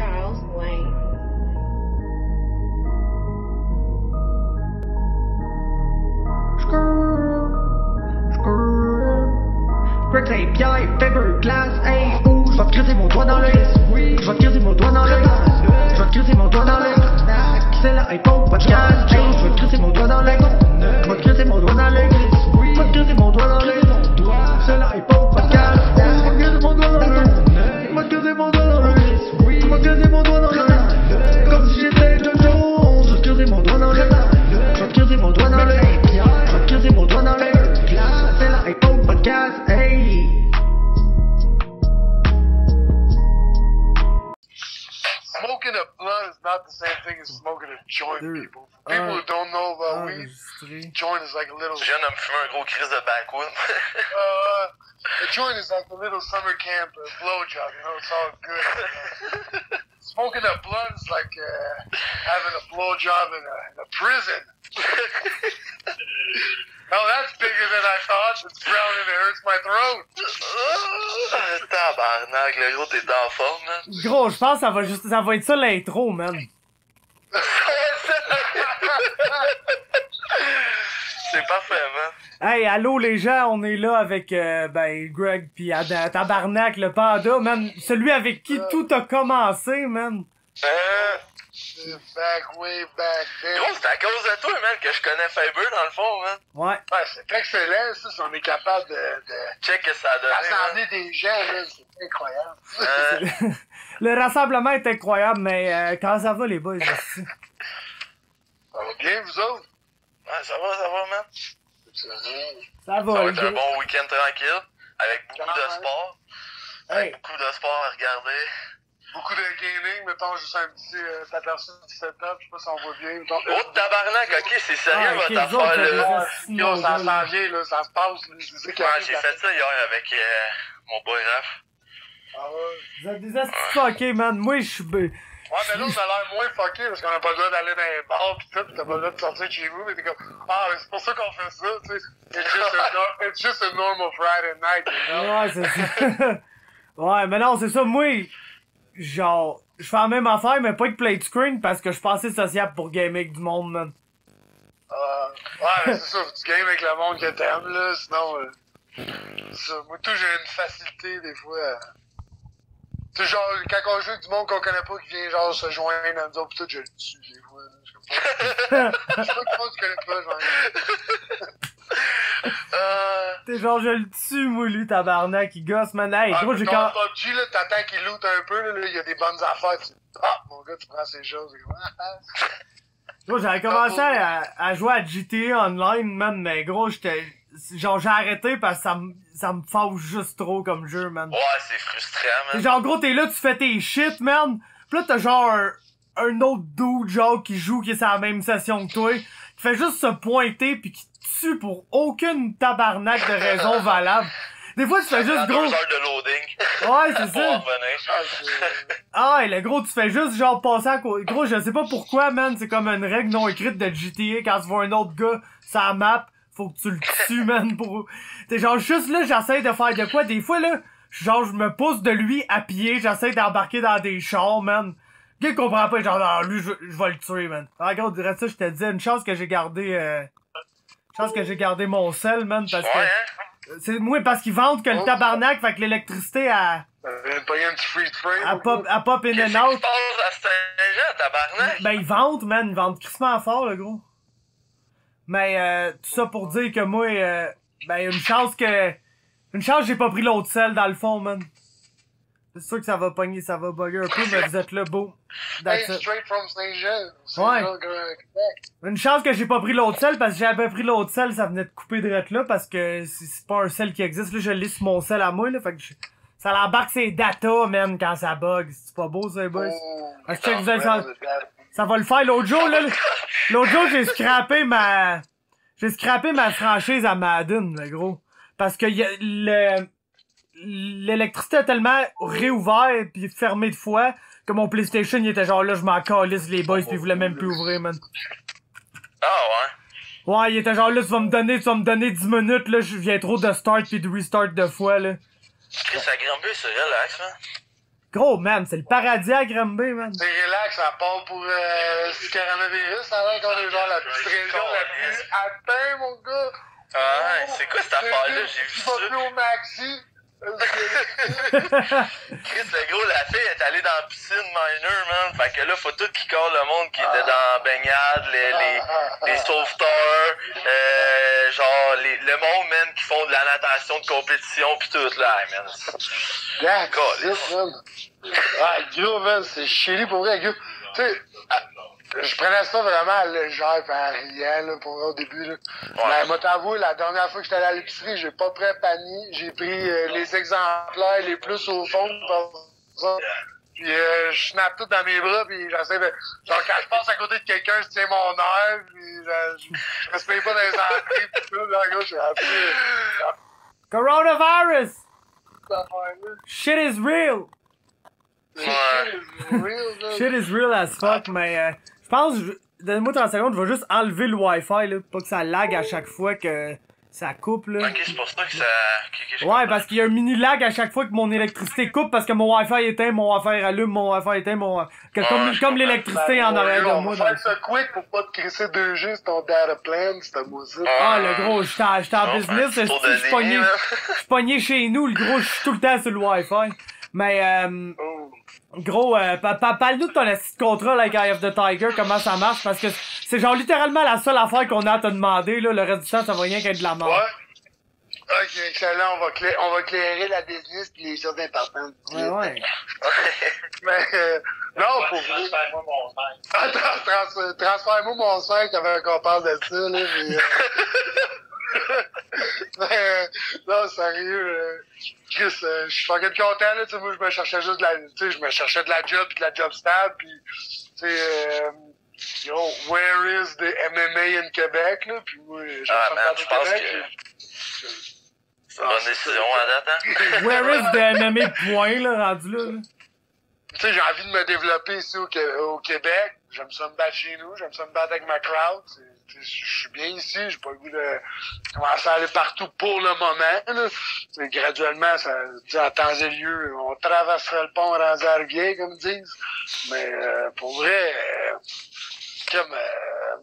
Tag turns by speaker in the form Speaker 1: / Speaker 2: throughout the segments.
Speaker 1: Charles Wayne.
Speaker 2: Greg Saint-Pierre, Fiberglass, hey, ouh, je vais te crisser mon doigt dans l'œil. Je vais te crisser mon doigt dans l'œil. Je vais te crisser mon doigt dans l'œil. C'est la iPhone podcast, hey, je vais te crisser mon doigt dans l'œil. Je vais te crisser mon doigt dans l'œil. Je vais te crisser mon doigt dans l'œil. C'est la iPhone podcast, je vais te crisser mon doigt dans l'œil. Je vais te crisser mon doigt dans l'œil. Je vais te crisser mon doigt dans l'œil. Comme si j'étais John Jones, je vais te crisser mon doigt dans l'œil. Je vais te crisser mon doigt dans l'œil. Je vais te crisser mon doigt dans l'œil. C'est la iPhone podcast, hey.
Speaker 3: Smoking a blunt is not the same thing as smoking a joint, people. For people who don't know about weed, joint is like a little...
Speaker 4: Je viens de me fumer un gros crise de backwood.
Speaker 3: The joint is like a little summer camp blowjob, you know, it's all good. Smoking a blunt is like having a blowjob in a prison. Oh, that's bigger than I thought. It's brown and it hurts my throat.
Speaker 4: Tabarnak, le gros, t'es en forme, man.
Speaker 5: Gros, je pense que ça va être ça l'intro, man.
Speaker 4: C'est parfait, man.
Speaker 5: Hey, allô les gens, on est là avec Greg pis Tabarnak, le panda, man. Celui avec qui tout a commencé, man.
Speaker 3: Way back then.
Speaker 4: Gros, c'est à cause de toi, man, que je connais Faber, dans le fond, man.
Speaker 5: Ouais.
Speaker 3: Ouais, c'est excellent, ça, si on est capable de
Speaker 4: Check que ça a donné,
Speaker 3: rassembler des gens, là, c'est incroyable.
Speaker 5: Le rassemblement est incroyable, mais quand ça va, les boys,
Speaker 3: Ça va bien, vous autres?
Speaker 4: Ouais, ça va, man.
Speaker 5: ça
Speaker 4: Ça
Speaker 5: va,
Speaker 4: va être un bon week-end tranquille, avec beaucoup de sport. Avec beaucoup de sport à regarder.
Speaker 3: Beaucoup de gaming, mettons juste un petit t'aperçu du setup, je sais pas si on voit bien. Mettons,
Speaker 4: Oh tabarnak, ok, c'est sérieux
Speaker 5: ok,
Speaker 4: votre affaire là.
Speaker 3: Yo, ça s'en vient, là, ça se passe, là, je sais qu'il y a
Speaker 4: Ouais, j'ai fait ça hier avec mon boy Raph.
Speaker 3: Ah ouais.
Speaker 5: Vous êtes des astis fuckés, man. Moi, je suis...
Speaker 3: Ouais, mais là, ça a l'air moins fucké, parce qu'on a pas le droit d'aller dans les bars pis tout, pis t'as pas le droit de sortir de chez vous, mais t'es comme, ah, mais c'est pour ça qu'on fait ça, tu sais. It's just a normal Friday night, you know?
Speaker 5: Ouais, c'est ça. Ouais, mais non, c'est ça, moi... Genre, je fais la même affaire, mais pas avec play screen parce que je suis pas assez sociable pour gamer avec du monde, man.
Speaker 3: Ouais, mais c'est ça, tu games avec le monde que t'aimes, là, sinon, ça. Moi, tout, j'ai une facilité, des fois, tu sais, genre, quand on joue avec du monde qu'on connaît pas, qui vient, genre, se joindre à nous autres, pis tout, je le tue, des fois, là, je sais pas. Je sais pas que tu connais pas, genre.
Speaker 5: T'es genre, je le tue, moi, lui, tabarnak, il gosse, man. Hey, gros, j'ai quand...
Speaker 3: PUBG, là, t'attends qu'il loot un peu, là, il y a des bonnes affaires, tu ah, mon gars, tu prends ces choses,
Speaker 5: Gros, j'avais commencé à jouer à GTA Online, man, mais gros, genre, j'ai arrêté parce que ça me fâche juste trop comme jeu, man.
Speaker 4: Ouais, c'est frustrant, man.
Speaker 5: Genre, gros, t'es là, tu fais tes shit, man. Pis là, t'as genre un autre dude, genre, qui joue, qui est sur la même session que toi, qui fait juste se pointer pis qui te tue pour aucune tabarnak de raison valable. Des fois, tu fais juste, gros...
Speaker 4: 2 heures de loading.
Speaker 5: Ouais, c'est
Speaker 4: Pour
Speaker 5: ça.
Speaker 4: revenir.
Speaker 5: Ah, ouais, le gros, tu fais juste, genre, passer à côté. Gros, je sais pas pourquoi, man, c'est comme une règle non écrite de GTA, quand tu vois un autre gars sur la map, faut que tu le tues, man, pour... T'es genre, juste là, j'essaie de faire de quoi, des fois, là, genre, je me pousse de lui à pied, j'essaie d'embarquer dans des chars, man. Le gars, il comprend pas, genre, non, lui, je vais le tuer, man. Ah, gros, dirais ça, je te dis, une chance que j'ai gardé, mon sel, man, parce que...
Speaker 4: Ouais, hein?
Speaker 5: C'est, moi, parce qu'ils vendent que le tabarnak, fait que l'électricité,
Speaker 3: Pas un petit free frame.
Speaker 5: elle pop in
Speaker 4: Qu'est-ce
Speaker 5: and
Speaker 4: qui se
Speaker 5: out.
Speaker 4: passe à Saint-Jean, tabarnak?
Speaker 5: Ben, ils vendent, man, ils vendent crissement fort, le gros. Mais, tout ça pour dire que moi, ben, une chance j'ai pas pris l'autre sel dans le fond, man. C'est sûr que ça va pogner, ça va bugger un peu, mais vous êtes là, beau. That's it.
Speaker 3: Straight from Saint-Jean.
Speaker 5: Ouais.
Speaker 3: Québec.
Speaker 5: Une chance que j'ai pas pris l'autre sel, parce que si j'avais pris l'autre sel, ça venait de couper direct là, parce que c'est pas un sel qui existe, là, je l'ai sur mon sel à moi, là, fait que ça l'embarque ses data, man, quand ça bug. C'est pas beau, ça, les boys? Parce que vous allez ça va le faire. L'autre jour, là, j'ai scrappé ma franchise à Madden, le gros. Parce que l'électricité a tellement réouvert pis fermé de fois que mon PlayStation, il était genre là, je m'en calisse les boys pis il voulait même plus ouvrir, man.
Speaker 4: Ah ouais?
Speaker 5: Ouais, il était genre là, tu vas me donner 10 minutes, là, je viens trop de start pis de restart de fois, là.
Speaker 4: Chris, ça grimpe, c'est relax, man.
Speaker 5: Gros, man, c'est le paradis à Granby, man.
Speaker 3: C'est relax, à part pour ce coronavirus, ça a l'air qu'on est genre la petite région la plus atteinte, mon gars.
Speaker 4: Ouais, c'est quoi cette affaire-là? J'ai vu ça.
Speaker 3: Tu vas plus au maxi.
Speaker 4: Chris, le gros, la fille est allée dans la piscine minor, man. Fait que là, faut tout qui colle le monde qui était dans la baignade, les sauveteurs, genre, le monde, man, qui font de la natation de compétition pis tout, là, hey, man.
Speaker 3: That's it, man. Ah, gros, man, c'est chéri pour vrai, gros. Tu sais, je prenais ça vraiment à légère pis en riant, là, pour vrai, au début, là.
Speaker 4: Ouais.
Speaker 3: Mais, moi, t'avoue, la dernière fois que j'étais allé à l'épicerie, j'ai pas pris un panier. J'ai pris les exemplaires les plus au fond, par ça. Puis je snappe tout dans mes bras, puis j'essaie de... Genre, quand je passe à côté de quelqu'un, je tiens mon air, puis je respecte pas dans les entrées, pis tout, là, gars, je suis un peu...
Speaker 5: Coronavirus!
Speaker 3: cette affaire-là.
Speaker 5: Shit is real!
Speaker 4: Ouais.
Speaker 5: Shit is real as fuck, mais je pense, donne-moi 30 secondes, je vais juste enlever le Wi-Fi, là, pas que ça lag à chaque fois que ça coupe, là.
Speaker 4: Ok, c'est pour ça que ça... que je
Speaker 5: Ouais,
Speaker 4: comprends.
Speaker 5: parce qu'il y a un mini lag à chaque fois que mon électricité coupe, parce que mon Wi-Fi éteint, mon Wi-Fi allume, mon Wi-Fi éteint,
Speaker 4: je
Speaker 5: comme
Speaker 4: comprends.
Speaker 5: l'électricité en arrière de
Speaker 3: On
Speaker 5: moi.
Speaker 3: va faire ça quick pour pas te crisser 2G sur ton data plan, c'était moi ça.
Speaker 5: Ah, le gros, j'étais en
Speaker 4: Non,
Speaker 5: business,
Speaker 4: c'est un tour de
Speaker 5: je suis pogné,
Speaker 4: ligne, hein.
Speaker 5: je suis pogné chez nous, le gros, je suis tout le temps sur le Wi-Fi. Mais,
Speaker 3: Oh.
Speaker 5: gros, parle-nous de ton assis de contrat, là, avec Eye of the Tiger, comment ça marche, parce que c'est genre littéralement la seule affaire qu'on a à te demander, là, le reste du temps, ça va rien qu'être de la mort.
Speaker 3: Ouais. Ok, excellent, on va clairer la business pis les choses importantes.
Speaker 5: Ouais.
Speaker 3: Mais, non, pour vous.
Speaker 1: Transfère-moi mon 5.
Speaker 3: Attends, transfère-moi mon 5 avant qu'on parle de ça, là, mais, mais, non, sérieux, Chris, je suis fucking content, là, tu sais, moi, je me cherchais juste de la, tu sais, je me cherchais de la job pis de la job stable pis, tu sais, yo, where is the MMA in Québec, là, pis moi, j'ai
Speaker 4: Ah,
Speaker 3: fait
Speaker 4: man,
Speaker 3: partie
Speaker 4: je
Speaker 3: du
Speaker 4: pense
Speaker 3: Québec,
Speaker 4: que... C'est une bonne décision à date, hein?
Speaker 5: Where is the MMA point, là, rendu là?
Speaker 3: tu sais, j'ai envie de me développer ici au Québec. J'aime ça me battre chez nous, j'aime ça me battre avec ma crowd. Je suis bien ici, j'ai pas le goût de commencer à aller partout pour le moment. Là. Mais graduellement, ça, en temps et lieu, on traverserait le pont rendu à la rivière, comme ils disent. Mais pour vrai, me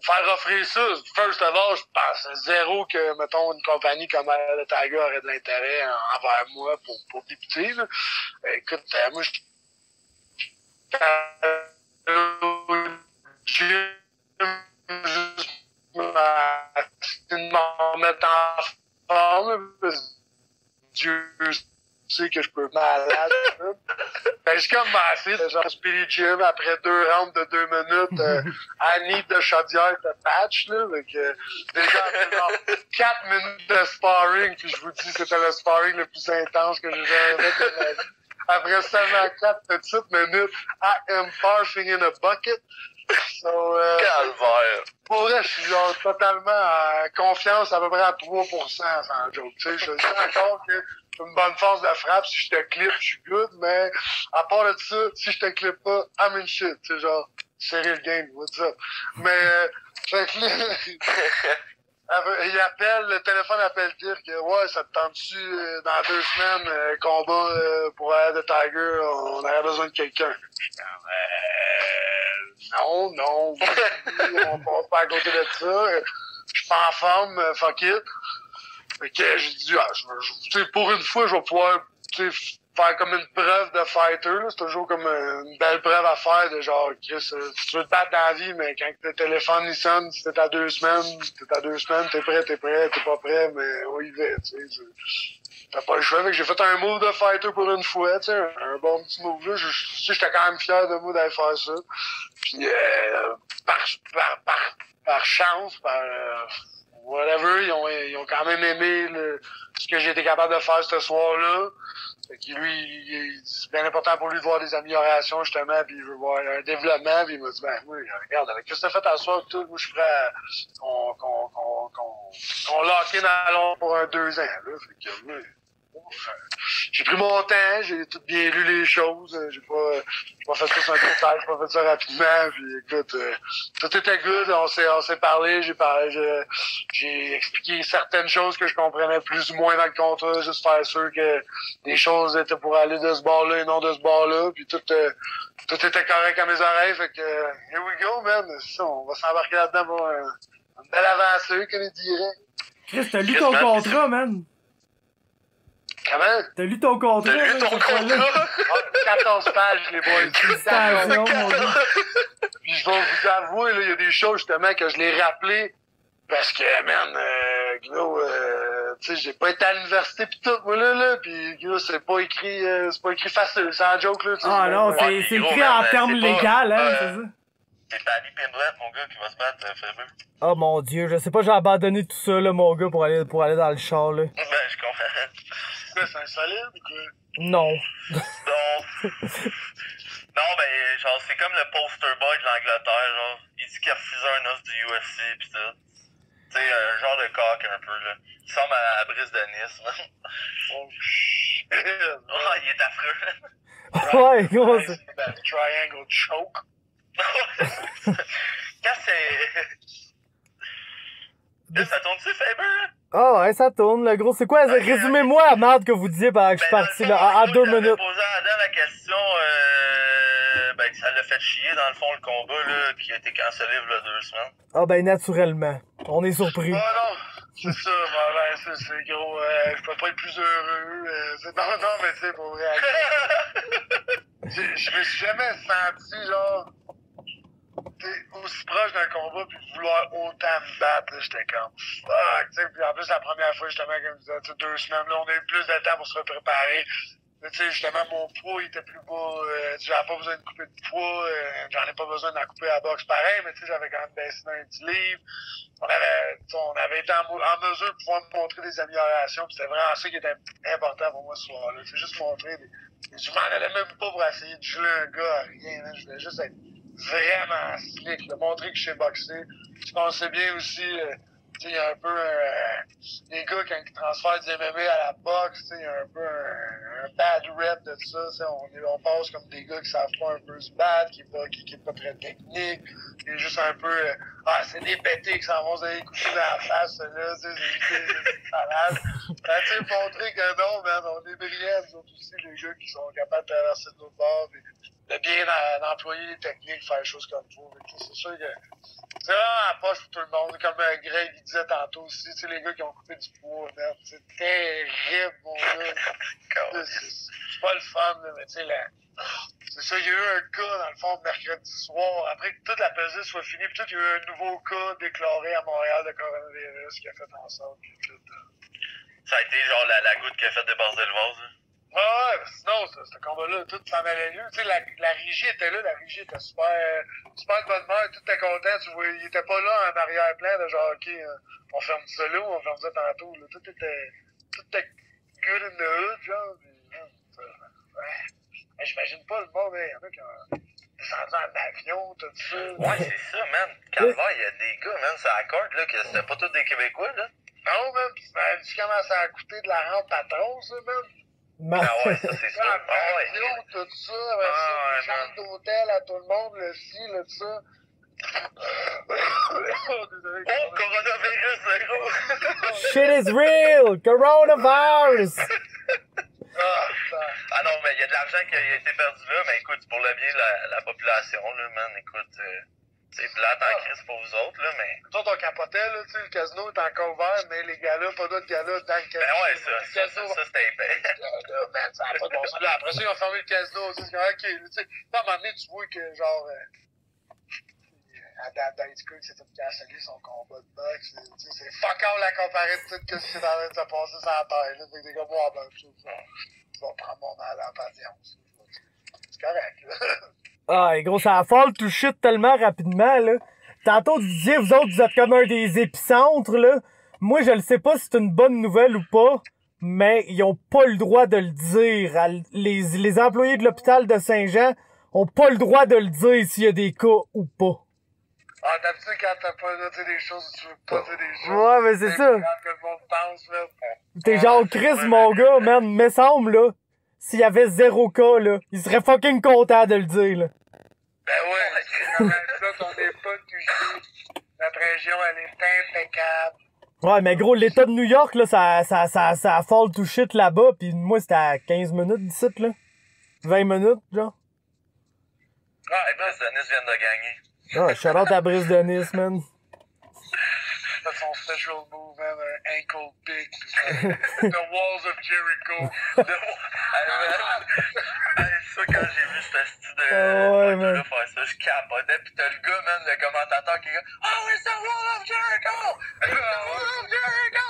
Speaker 3: faire offrir ça, first of all, je pense zéro que, mettons, une compagnie comme le Tiger aurait de l'intérêt envers moi pour débuter. Là. Écoute, moi, je m'en mettre en forme, Dieu sait que je peux malade. Ben, j'ai commencé, genre, Spirit Gym, après 2 rounds de 2 minutes, à Need de Chaudière de patch, là, avec, déjà, après, genre, 4 minutes de sparring, puis je vous dis, c'était le sparring le plus intense que j'ai jamais fait de ma vie. Après seulement 4 petites minutes, I am barfing in a bucket. So,
Speaker 4: Calvaire.
Speaker 3: pour vrai, je suis genre totalement en confiance à peu près à 3% sans joke. Tu sais, je dis encore que j'ai une bonne force de frappe. Si je te clip, je suis good, mais à part de ça, si je te clip pas, I'm in shit. Tu sais, genre, serrer le game, what's up. Mais, fait que là, il appelle, le téléphone appelle dire que ouais, ça te tente-tu dans 2 semaines, combat pour Eye of the Tiger, on aurait besoin de quelqu'un. Non, on passe pas à côté de ça. Je suis pas en forme, fuck it. Fait que j'ai dit, tu sais, pour une fois, je vais pouvoir, tu sais, faire comme une preuve de fighter, là. C'est toujours comme une belle preuve à faire de genre, Chris, si tu veux te battre dans la vie, mais quand le téléphone il sonne, si t'es à 2 semaines, t'es prêt, t'es pas prêt, mais on y va, tu sais. T'as pas le choix, fait que j'ai fait un move de fighter pour une fois, tu sais, un bon petit move là. J'étais quand même fier de moi d'aller faire ça. Puis par chance, par whatever, ils ont quand même aimé ce que j'ai été capable de faire ce soir-là. Fait que lui, c'est bien important pour lui de voir des améliorations, justement, puis il veut voir un développement, puis il m'a dit, ben oui, regarde, avec ce que t'as fait à soir, tout, moi je suis prêt à qu'on lock in à long pour un 2 ans, là. Fait que oui. j'ai pris mon temps, j'ai tout bien lu les choses, j'ai pas fait ça sur un coup de tête, j'ai pas fait ça rapidement, puis écoute, tout était good, on s'est parlé, j'ai expliqué certaines choses que je comprenais plus ou moins dans le contrat, juste faire sûr que les choses étaient pour aller de ce bord-là et non de ce bord-là, puis tout était correct à mes oreilles, fait que, here we go, man, c'est ça, on va s'embarquer là-dedans pour une belle avancée, comme il dirait.
Speaker 5: Chris, t'as lu ton contrat, man.
Speaker 3: Comment?
Speaker 5: T'as lu ton contrat,
Speaker 4: T'as lu ton contrat?
Speaker 3: 14 pages, les boys.
Speaker 5: Félicitations, mon gars.
Speaker 3: Puis je vais vous avouer, là, il y a des choses, justement, que je l'ai rappelé, parce que, man, gros, tu sais, j'ai pas été à l'université pis tout, moi, là, pis, gros, c'est pas écrit facile, c'est un joke, là, tu sais.
Speaker 5: Ah non, c'est écrit en termes légaux, hein, c'est ça.
Speaker 4: C'est Ali Pimblett, mon gars, qui va se battre, Faber.
Speaker 5: Oh mon dieu, je sais pas, j'ai abandonné tout ça, là, mon gars, pour aller dans le char, là.
Speaker 4: Ben, je comprends.
Speaker 3: C'est insolite, ou quoi?
Speaker 5: Non.
Speaker 4: Non, ben, genre, c'est comme le poster boy de l'Angleterre, genre. Il dit qu'il a refusé un os du UFC pis tout. Tu sais, un genre de coq un peu, là. Il ressemble à la brise de Nice, man.
Speaker 3: Oh, shit.
Speaker 4: Oh, il est affreux.
Speaker 5: Ouais, gros, ça.
Speaker 3: C'est ben, triangle choke.
Speaker 4: Quand c'est... Là, ça tourne-tu, Faber?
Speaker 5: Ah ouais, ça tourne, le gros. C'est quoi? Résumez-moi la merde que vous disiez pendant que je suis parti, là, en 2 minutes.
Speaker 4: Posé à Adam la question, ben, ça l'a fait chier, dans le fond, le combat, là, qui a été cancellé il y a 2 semaines.
Speaker 5: Ah ben, naturellement. On est surpris.
Speaker 3: Oh non, c'est ça, ben, c'est gros, je peux pas être plus heureux, non, mais tu sais, pour vrai. Je me suis jamais senti, genre, aussi proche d'un combat puis de vouloir autant me battre, j'étais comme fuck, tu sais, puis en plus la première fois justement comme je disais, 2 semaines là on a eu plus de temps pour se préparer, tu sais justement mon poids il était plus bas, j'avais pas besoin de couper de poids, j'en ai pas besoin d'en couper à la boxe pareil, mais tu sais j'avais quand même baissé d'un 10 livres, on avait été en mesure de pouvoir me montrer des améliorations, puis c'était vraiment ça qui était important pour moi ce soir-là, c'est juste montrer je m'en allais même pas pour essayer de jouer un gars à rien, hein. Je voulais juste être vraiment slick, de montrer que je sais boxer. Je pense bien aussi, tu sais, il y a un peu les gars quand ils transfèrent du MMA à la boxe, tu sais, il y a un peu un bad rep de ça, tu sais, on passe comme des gars qui savent pas un peu se battre, qui est pas très technique, qui est juste un peu, c'est des pétés qui s'en vont se donner coucher dans la face, là, tu sais, c'est malade. Tu sais, montrer que non, man, on est brillants, nous autres aussi, les gars qui sont capables de traverser de l'autre bord, de bien d'employer les techniques, faire les choses comme il faut. C'est sûr que c'est vraiment à poche pour tout le monde. Comme Greg il disait tantôt aussi, tu sais, les gars qui ont coupé du poids, merde, c'est terrible, mon gars. C'est pas le fun, là, mais tu sais, c'est ça, il y a eu un cas, dans le fond, mercredi soir, après que toute la pesée soit finie, puis tout, il y a eu un nouveau cas déclaré à Montréal de coronavirus qui a fait en sorte que tout...
Speaker 4: Ça a été genre la goutte qui a fait déborder le vase, hein.
Speaker 3: Ouais, sinon, ce combat-là, tout s'en allait mieux. Tu sais, la régie était là, la régie était super de bonne humeur, tout était content. Tu vois, il était pas là en arrière-plan de genre, OK, on ferme ça là ou on ferme ça tantôt. Là. Tout était good in the hood, genre. J'imagine pas le monde, il y en a qui ont descendu en avion, tout ça.
Speaker 4: Ouais, c'est ça, man. Calvaire, il y a des gars, man, ça accorde, là, que c'était pas tous des Québécois, là.
Speaker 3: Non, man, pis tu commences à coûter de la rente patron, ça, man.
Speaker 4: Ah ouais, ça c'est sûr. Ah ouais.
Speaker 3: Tout ça, avec ça, les chambres d'hôtel à tout le monde, le ci, le ça.
Speaker 4: Oh, coronavirus, c'est gros!
Speaker 5: Shit is real! Coronavirus!
Speaker 4: Ah non, mais il y a de l'argent qui a été perdu là, mais écoute, pour le bien de la population, là, man, écoute, c'est plate en crise pour vous autres, là, mais...
Speaker 3: Nous autres, on capotait, là, tu sais, le casino est encore ouvert, mais les gars-là, pas d'autres gars-là dans le casino.
Speaker 4: Ben ouais, ça c'était épais.
Speaker 3: Ça a pas de bon sens. Là, après ça, ils ont fermé le casino aussi, OK, tu sais, à un moment donné, tu vois que, genre, dans les coups, c'est tout cancellé son combat de boxe, tu sais, c'est fuck all la comparée de tout ce qui est en train de se passer sur la terre, là, fait que des gars, moi, ben, je vais prendre mon mal en patience, c'est correct, là.
Speaker 5: Ah, gros, ça a fall to shit tellement rapidement, là. Tantôt, tu disais, vous autres, vous êtes comme un des épicentres, là. Moi, je ne sais pas si c'est une bonne nouvelle ou pas, mais ils ont pas le droit de le dire. Les employés de l'hôpital de Saint-Jean ont pas le droit de le dire s'il y a des cas ou pas.
Speaker 3: Ah, d'habitude, quand t'as pas noté des choses, tu veux pas dire des choses.
Speaker 5: Ouais, mais c'est ça.
Speaker 3: Quand que le monde pense, là.
Speaker 5: T'es genre Chris, mon gars, man, me semble, là. s'il y avait 0 cas, là. Il serait fucking content de le dire, là.
Speaker 4: Ben ouais.
Speaker 3: Là, on n'est pas touché. Notre région, elle est impeccable.
Speaker 5: Ouais, mais gros, l'État de New York, là, ça fall to shit là-bas, pis moi, c'était à 15 minutes d'ici, là. 20 minutes, genre.
Speaker 4: Ah, et Brice Denis vient de gagner.
Speaker 5: Ah, shout-out à Brice Denis, man.
Speaker 3: C'est son special move, hein, un ankle pick. The Walls of Jericho.
Speaker 4: Ça, quand j'ai vu ce style de
Speaker 5: ouais, man.
Speaker 4: là faire ça, je capotais. Pis t'as le gars, man, le commentateur qui dit Oh, it's the Wall of Jericho! The Wall of Jericho!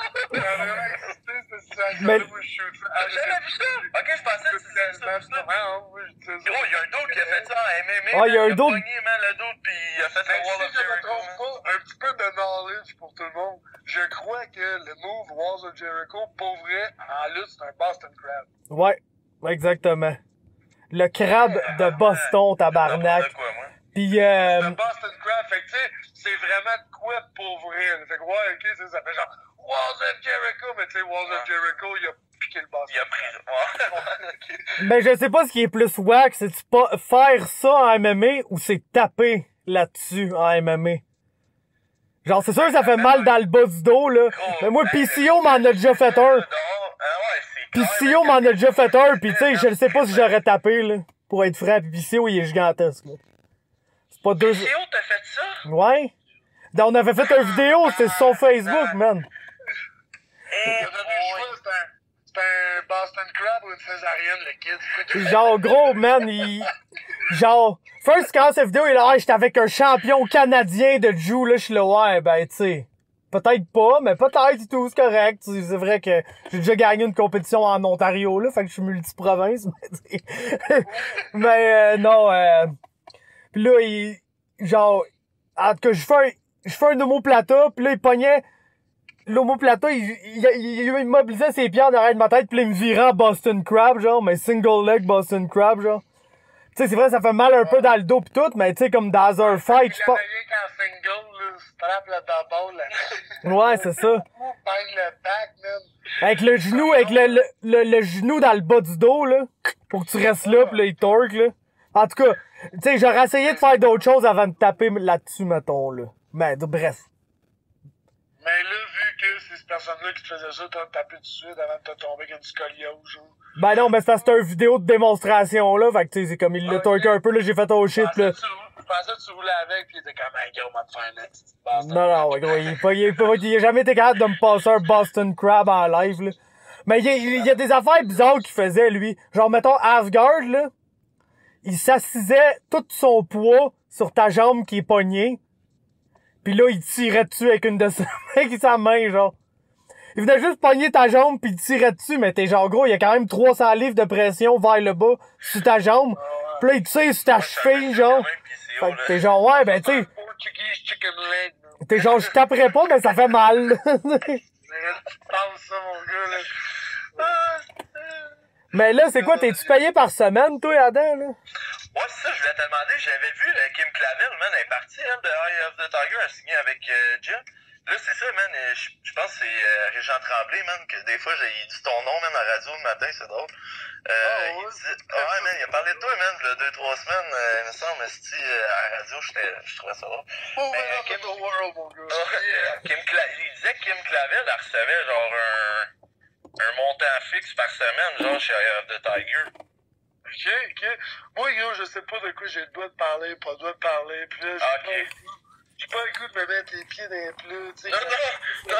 Speaker 5: Mais-
Speaker 4: J'avais vu ça! Ok, je pensais que tu disais ça. Gros, il y a un d'autre qui a fait ça en MMA.
Speaker 5: Ah, il y a un
Speaker 4: man,
Speaker 5: d'autre.
Speaker 4: Il a pogné, man, le d'autre, pis il a fait
Speaker 3: Mais
Speaker 4: le Wall
Speaker 3: si
Speaker 4: of
Speaker 3: je me
Speaker 4: Jericho.
Speaker 3: trompe pas, un petit peu de knowledge pour tout le monde. Je crois que le move Walls of Jericho, pour vrai, en lutte, c'est un Boston Crab.
Speaker 5: Ouais, exactement. Le crabe de Boston, tabarnak.
Speaker 4: N'importe quoi, moi.
Speaker 5: Pis,
Speaker 3: Le Boston Crab, fait que tu sais, c'est vraiment de quoi pour vrai. là. Fait que ouais, ok, ça fait genre Walls of Jericho, mais tu sais, Walls of Jericho, il a piqué le Boston.
Speaker 4: Il a pris. Ouais.
Speaker 5: ben, je sais pas ce qui est plus wack, c'est-tu pas faire ça en MMA ou c'est taper là-dessus en MMA? Genre, c'est sûr que ça fait mal dans le bas du dos, là. Mais moi, PCO m'en a déjà fait un. PCO m'en a déjà fait un, pis tu sais, je ne sais pas si j'aurais tapé, là. Pour être franc, pis PCO, il est gigantesque, là. C'est pas deux...
Speaker 4: Théo, t'as fait ça?
Speaker 5: Ouais? Donc, on avait fait une vidéo, c'est sur son Facebook, man.
Speaker 3: Il a donné le choix, c'est un Boston Crab ou une césarienne, le kid.
Speaker 5: Genre, gros, man, il... Genre, first, quand cette vidéo, il est là, j'étais avec un champion canadien de Jiu, là, je suis là, ouais, ben, tu sais, peut-être pas, mais peut-être et tout, c'est correct. C'est vrai que j'ai déjà gagné une compétition en Ontario, là, fait que je suis multi-province, mais, mais non, pis là, il... Genre, en tout cas, je fais un omoplata, pis là, il pognait... L'omoplata, il immobilisait ses pieds en arrière de ma tête, pis là, il me virait en Boston Crab, genre, mais single leg Boston Crab, genre. Tu sais, c'est vrai, ça fait mal un peu dans le dos pis tout, mais tu sais, comme dans un fight, je pense...
Speaker 3: rien qu'en single, là, strap le double, là.
Speaker 5: Ouais, c'est ça.
Speaker 3: Bang le back, man.
Speaker 5: Avec le genou, avec le genou dans le bas du dos, là, pour que tu restes là, pis là, il torque, là. En tout cas, tu sais, j'aurais essayé de faire d'autres choses avant de taper là-dessus, mettons, là. Mais, bref.
Speaker 3: Mais là, vu que c'est cette personne-là qui te faisait ça, t'as tapé tout de suite avant de te tomber avec une scoliose, ou...
Speaker 5: Ben non, mais c'est parce que c'était une vidéo de démonstration, là, fait que tu sais, c'est comme il l'a torqué un peu, là, j'ai fait oh shit, là.
Speaker 3: Je pensais que tu roulais avec, pis il était comme un gros, on va te faire une petite base.
Speaker 5: Non, ouais, gros, il a jamais été capable de me passer un Boston Crab en live, là. Mais il y a des affaires bizarres qu'il faisait, lui. Genre, mettons, Asgard, là, il s'assisait tout son poids sur ta jambe qui est pognée. Pis là, il tirait dessus avec une de ses avec sa main, genre. Il venait juste pogner ta jambe pis il tirait dessus, mais t'es genre gros, il y a quand même 300 livres de pression vers le bas sur ta jambe. Pis là, il tire sur ta cheville, genre. Fait que t'es genre, ouais, ben tu sais,
Speaker 3: Portuguese chicken leg, man.
Speaker 5: t'es genre, je taperais pas, mais ça fait mal.
Speaker 3: Tu penses ça, mon gars, là.
Speaker 5: Mais là, c'est quoi, t'es-tu payé par semaine, toi, Adam, là?
Speaker 4: Ouais, c'est ça, je voulais te demander. J'avais vu Kim Clavel, man, elle est partie, elle, de Eye of the Tiger, elle a signé avec Jim. Là, c'est ça, man, je pense que c'est Régent Tremblay, man, que des fois, il dit ton nom, man, à la radio le matin, c'est drôle. Il dit, ouais, man, il a parlé de toi, man, il y a 2-3 semaines, il me semble, à la radio, je trouvais ça drôle.
Speaker 3: Oh, mais Kim the world, mon gars.
Speaker 4: Il disait que Kim Clavel, elle recevait genre un montant fixe par semaine, genre chez Eye of the Tiger.
Speaker 3: Ok. Moi, yo, je sais pas de quoi j'ai le droit de parler, pas le droit de parler. Puis là, j'ai pas le goût de me mettre les pieds dans les plats, tu sais.
Speaker 4: Non,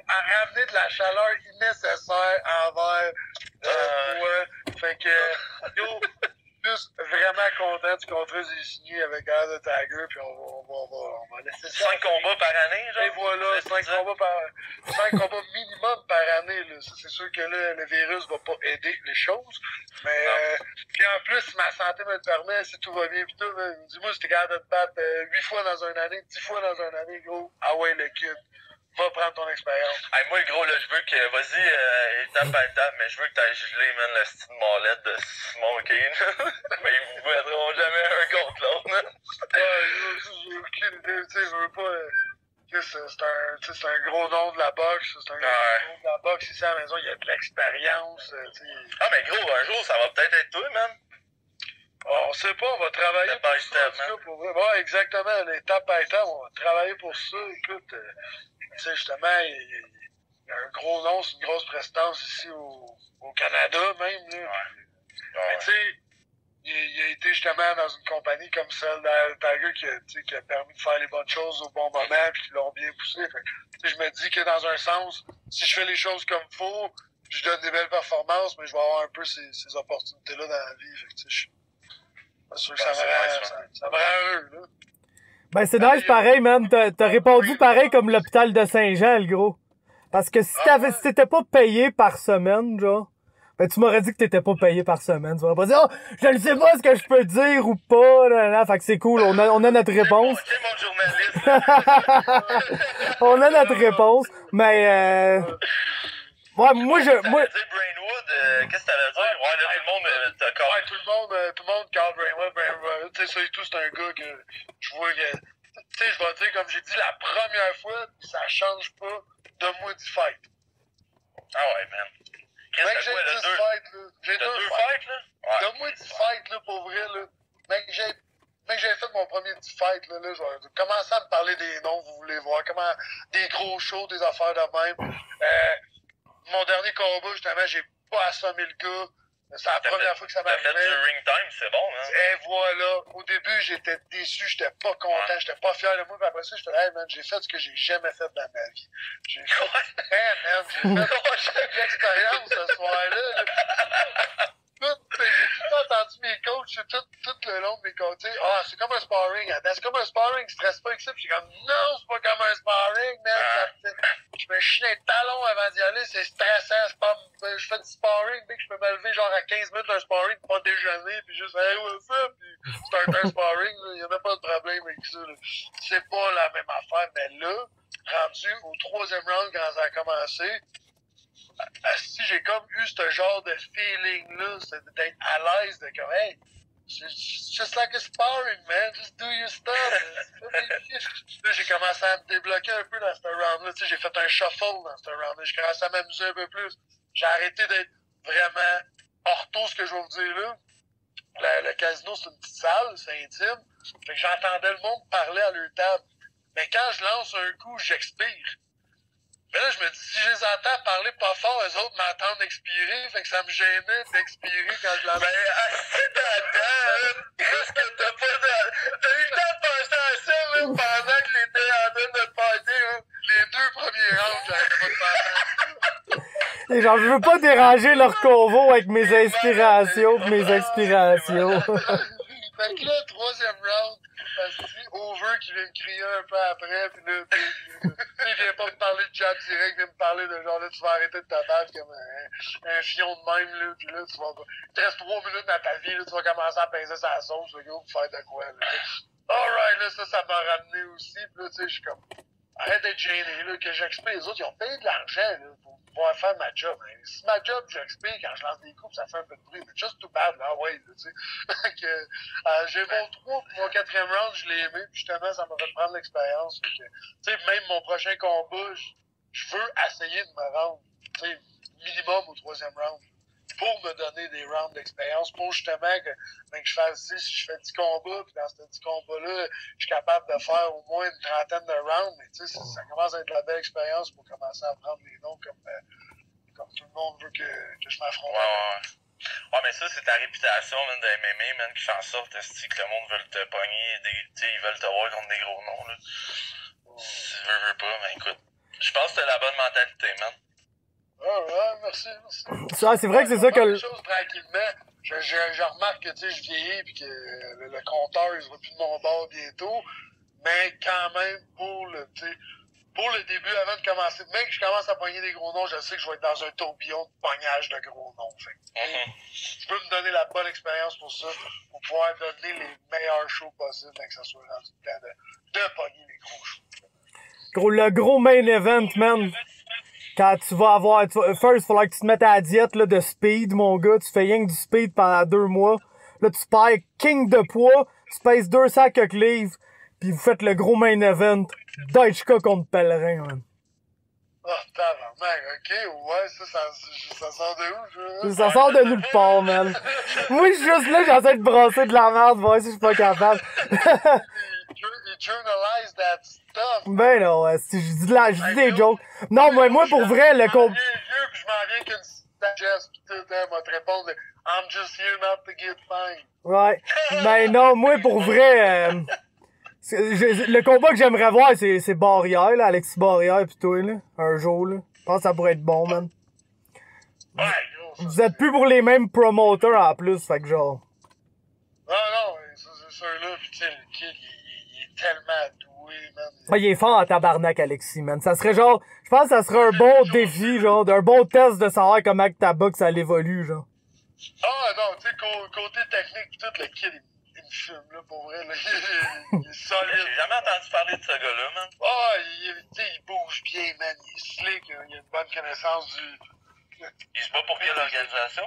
Speaker 3: à ramener de la chaleur innécessaire envers moi. Fait que, yo, juste vraiment content du contrat que j'ai signé avec Eye of the Tiger, puis on va laisser ça.
Speaker 4: 5 combats par année, genre?
Speaker 3: Et voilà, 5 combats minimum par année, là. Ça, c'est sûr que là, le virus va pas aider les choses. Mais, puis en plus, si ma santé me le permet, si tout va bien, pis tout, dis-moi, si t'es capable de te battre 8 fois dans une année, 10 fois dans une année, gros, ah ouais, le kid. Va prendre ton expérience.
Speaker 4: Hey, moi, gros, là, je veux que, vas-y, étape par étape, mais je veux que t'ailles gelé, man, le style mallette de Smokey, mais ils vous battront jamais un contre l'autre, man.
Speaker 3: Ouais, j'ai aucune idée, tu sais, je veux pas, c'est un gros nom de la boxe, c'est un gros nom de la boxe ici à la maison, il y a de l'expérience.
Speaker 4: Ah, mais gros, un jour, ça va peut-être être toi, man.
Speaker 3: On sait pas, on va travailler
Speaker 4: Step by
Speaker 3: pour ça.
Speaker 4: step,
Speaker 3: En tout cas, pour vrai. Ouais, exactement, l'étape par étape, on va travailler pour ça. Écoute, tu sais, justement, il y a un gros nom, c'est une grosse prestance ici au Canada même. Là. Mais tu sais, il a été justement dans une compagnie comme celle d'Al Tiger qui a permis de faire les bonnes choses au bon moment puis qui l'ont bien poussé. Fait que, je me dis que dans un sens, si je fais les choses comme il faut, je donne des belles performances, mais je vais avoir un peu ces opportunités-là dans la vie. Fait que, je suis sûr que ça me rend heureux. Là.
Speaker 5: Ben, c'est nice pareil, man. T'as répondu pareil comme l'hôpital de Saint-Jean, le gros. Parce que si t'étais pas payé par semaine, genre, ben, tu m'aurais dit que t'étais pas payé par semaine. Tu m'aurais pas dit, oh, je ne sais pas ce que je peux dire ou pas, là. Fait que c'est cool. On a notre réponse.
Speaker 4: C'est mon journaliste.
Speaker 5: On a notre réponse. Mais, ouais, moi,
Speaker 4: Brainwood, qu'est-ce que t'allais dire? Ouais, là, tout le monde t'a call.
Speaker 3: Ouais, tout le monde call Brainwood. Tu sais, ça et tout, c'est un gars que je vois que, tu sais, je vais dire, comme j'ai dit la première fois, ça change pas, donne-moi du fight.
Speaker 4: Ah ouais, man.
Speaker 3: Mec, j'ai 10 fights, là. J'ai 2
Speaker 4: fights, là? Ouais.
Speaker 3: Donne-moi 10 fights, là, pour vrai, là. Mec, j'ai fait mon premier petit fight, là, je vais commencer à me parler des noms, vous voulez voir, comment, des gros shows, des affaires de même. Mon dernier combat, justement, j'ai pas assommé le gars. C'est la première fois que ça m'arrivait.
Speaker 4: T'as fait du ring time, c'est bon, hein?
Speaker 3: Et voilà. Au début, j'étais déçu, j'étais pas content, j'étais pas fier de moi. Puis après ça, je faisais, hey man, j'ai fait ce que j'ai jamais fait dans ma vie. J'ai fait, hey man, j'ai fait de l'expérience ce soir-là. J'ai tout le temps entendu mes coachs, tout le long de mes coachs. Ah, c'est comme un sparring. C'est comme un sparring, stresse pas avec ça. Puis j'ai comme, non, c'est pas comme un sparring, man. Je me chie les talons avant d'y aller, c'est stressant. C'est pas, je fais du sparring, mais je peux me lever genre à 15 minutes d'un sparring, pas déjeuner, puis juste, hey, what's up? Puis start un sparring, il y en a pas de problème avec ça. C'est pas la même affaire, mais là, rendu au 3e round quand ça a commencé, si j'ai comme eu ce genre de feeling-là, c'est d'être à l'aise, de comme, hey, just like a sparring, man, just do your stuff. Là, j'ai commencé à me débloquer un peu dans ce round-là, j'ai fait un shuffle dans ce round-là, j'ai commencé à m'amuser un peu plus. J'ai arrêté d'être vraiment ortho, ce que je vais vous dire là. Le casino, c'est une petite salle, c'est intime. Fait que j'entendais le monde parler à leur table. Mais quand je lance un coup, j'expire. Mais là, je me dis, si je les entends parler pas fort, eux autres m'entendent expirer, fait que ça me gênait d'expirer quand je l'avais.
Speaker 4: Ben, assis dedans, qu'est-ce que t'as eu le temps de penser à ça, même pendant que t'étais en train de te parler, hein?
Speaker 3: Les 2 premiers rounds, j'arrêtais pas de penser.
Speaker 5: Et genre, je veux pas déranger leur convo avec mes inspirations pis mes expirations.
Speaker 3: Fait que là, 3e round, Over qui vient me crier un peu après, pis là, il vient pas me parler de jab direct, il vient me parler de genre là, tu vas arrêter de te battre comme un fion de même, là, pis là, il te reste 3 minutes dans ta vie, là, tu vas commencer à pincer sa sauce, le gars, pour faire de quoi, là. Alright, là, ça m'a ramené aussi, pis là, tu sais, je suis comme, arrête d'être gêné, là, que j'explique. Les autres, ils ont payé de l'argent, là, pour pouvoir faire ma job. Hein. Si ma job, j'explique, quand je lance des coups, ça fait un peu de bruit. Mais just too bad, là, ouais, là, tu sais. J'ai mon 4e round, je l'ai aimé, puis justement, ça m'a fait prendre l'expérience. Tu sais, même mon prochain combat, je veux essayer de me rendre, tu sais, minimum au 3e round. Pour me donner des rounds d'expérience, pour justement que je fasse, si je fais 10 combats, puis dans ces 10 combats-là, je suis capable de faire au moins une 30aine de rounds, mais tu sais, ça commence à être la belle expérience pour commencer à prendre les noms comme tout le monde veut que je m'affronte.
Speaker 4: Ouais, mais ça, c'est ta réputation, man, de MMA, man, qui fait en sorte que le monde veut te pogner, tu sais, ils veulent te voir contre des gros noms, là. Si tu veux pas, mais écoute, je pense que t'as la bonne mentalité, man.
Speaker 3: Ouais, merci.
Speaker 5: Ça, c'est vrai que c'est ça que...
Speaker 3: Les choses tranquillement, je remarque que, tu sais, je vieillis pis que le compteur, il sera plus de mon bord bientôt. Mais quand même, pour le début, avant de commencer, même que je commence à pogner des gros noms, je sais que je vais être dans un tourbillon de pognage de gros noms. Fait. Je peux me donner la bonne expérience pour ça, pour pouvoir donner les meilleurs shows possibles, que ça soit rendu le temps de pogner les gros shows.
Speaker 5: Gros, le gros main event, man. Quand tu vas avoir... First, il faudra que tu te mettes à la diète là, de speed, mon gars. Tu fais rien que du speed pendant 2 mois. Là, tu perds king de poids. Tu pèses 200 quelques livres. Puis vous faites le gros main event. Daichka contre Pèlerin, man.
Speaker 3: Oh, tabarnak, ok, ouais, ça sort de où,
Speaker 5: Ça sort de nulle part, man. Moi, je suis juste là, j'essaie de brasser de la merde, voir si je suis pas capable.
Speaker 3: You journalize that stuff.
Speaker 5: Ben non, si je dis des jokes. Non, mais moi, pour vrai, le
Speaker 3: combat. Je m'en viens qu'une sagesse pis tout, hein, m'a te répondre I'm just here not to get fined.
Speaker 5: Ouais. Ben non, moi, pour vrai, le combat que j'aimerais voir, c'est Barrière, là, Alexis Barrière pis toi, là. Un jour, là. Je pense que ça pourrait être bon, man.
Speaker 3: Ouais, gros, ça,
Speaker 5: Vous êtes plus pour les mêmes promoteurs en plus, fait que genre.
Speaker 3: Non, c'est sûr, là, pis tu sais, le kid, il est tellement doué, man.
Speaker 5: Ah, il est fort en tabarnak, Alexis, man. Ça serait genre, je pense que ça serait un bon défi, genre, d'un bon test de savoir comment que ta boxe, elle évolue, genre.
Speaker 3: Ah, non, tu sais, côté technique, tout, le kid, il me fume, là, pour vrai, là. Il est solide.
Speaker 4: J'ai jamais entendu parler de ce gars-là, man.
Speaker 3: Ah, il bouge bien, man. Il est slick, il a une bonne connaissance du.
Speaker 4: Il se bat pour quelle organisation?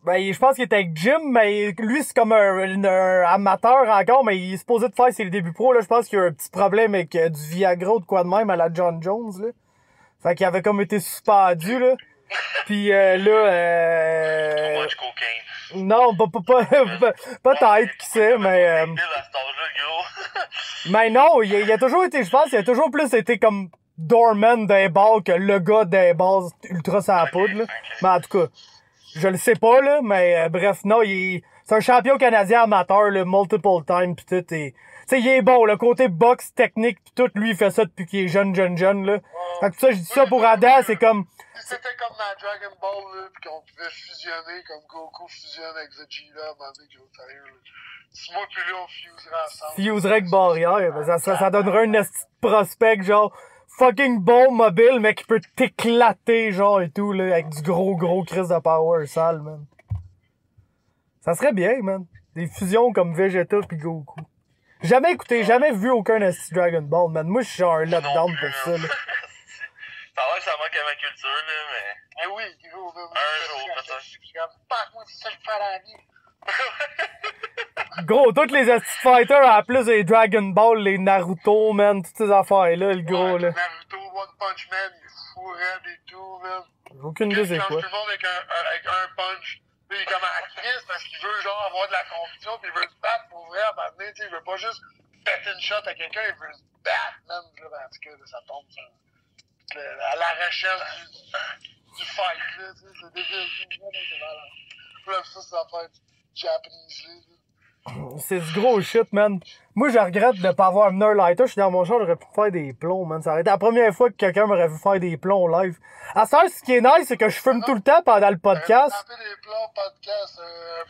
Speaker 5: Ben, je pense qu'il était avec Jim, mais lui, c'est comme un amateur encore, mais il est supposé de faire ses débuts pro, là. Je pense qu'il y a un petit problème avec du Viagra ou de quoi de même à la John Jones, là. Fait qu'il avait comme été suspendu, là. Pis là,
Speaker 4: Trop much cocaine.
Speaker 5: non, peut-être, qui sait, mais
Speaker 4: À cet âge-là, gros.
Speaker 5: mais non, il a toujours été, je pense, il a toujours plus été comme doorman d'un bar que le gars d'un bar ultra sans la poudre, là. Mais en tout cas, je le sais pas, là, mais bref, non, c'est un champion canadien amateur, là, multiple time pis tout, et tu sais, il est bon, le côté boxe technique pis tout, lui, il fait ça depuis qu'il est jeune, là. Fait que ça, je dis ça pour Adam, c'est comme...
Speaker 3: C'était comme dans Dragon Ball, là, pis qu'on pouvait fusionner, comme Goku fusionne avec Vegeta, à un moment donné, Joe, sérieux, là. Si moi pis lui, on fuserait ensemble.
Speaker 5: Fuserait avec Barrière, ben ça donnerait un esti de prospect, genre, fucking bon mobile, mais qui peut t'éclater, genre, et tout, là, avec du gros Chris de power sale, man. Ça serait bien, man. Des fusions comme Vegeta pis Goku. Jamais écouté, jamais vu aucun esti Dragon Ball, man. Moi, je suis genre un lockdown pour ça, là.
Speaker 4: Ça va que ça manque à ma culture, là, mais...
Speaker 3: Eh oui, gros, là.
Speaker 4: Un jour, peut-être.
Speaker 3: Je suis comme, fuck, moi, c'est ça que je fais à la vie.
Speaker 5: Gros, tous les esti fighters, en plus des Dragon Ball, les Naruto, man, toutes ces affaires-là, le gros, là.
Speaker 3: Naruto, One Punch Man, il est fou raide et tout, man.
Speaker 5: J'ai aucune idée c'est
Speaker 3: Il
Speaker 5: quoi.
Speaker 3: change tout le monde avec un punch. Puis il est comme actrice parce qu'il veut genre avoir de la compétition puis il veut se battre pour vrai à un moment donné, tu sais, il veut pas juste péter une shot à quelqu'un, il veut se battre, man. Là, ben, en tout cas, là, ça tombe ça. À la recherche du fight, là, tu sais, c'est débile, c'est malade. Puis là, ça, c'est l'affaire Japanese, là.
Speaker 5: C'est du gros shit, man. Moi, je regrette de pas avoir amené un lighter. Je suis dans mon char, j'aurais pu faire des plombs, man. Ça aurait été la première fois que quelqu'un m'aurait vu faire des plombs live. À ça, ce qui est nice, c'est que je fume tout le temps pendant le podcast.
Speaker 3: Des plombs podcast,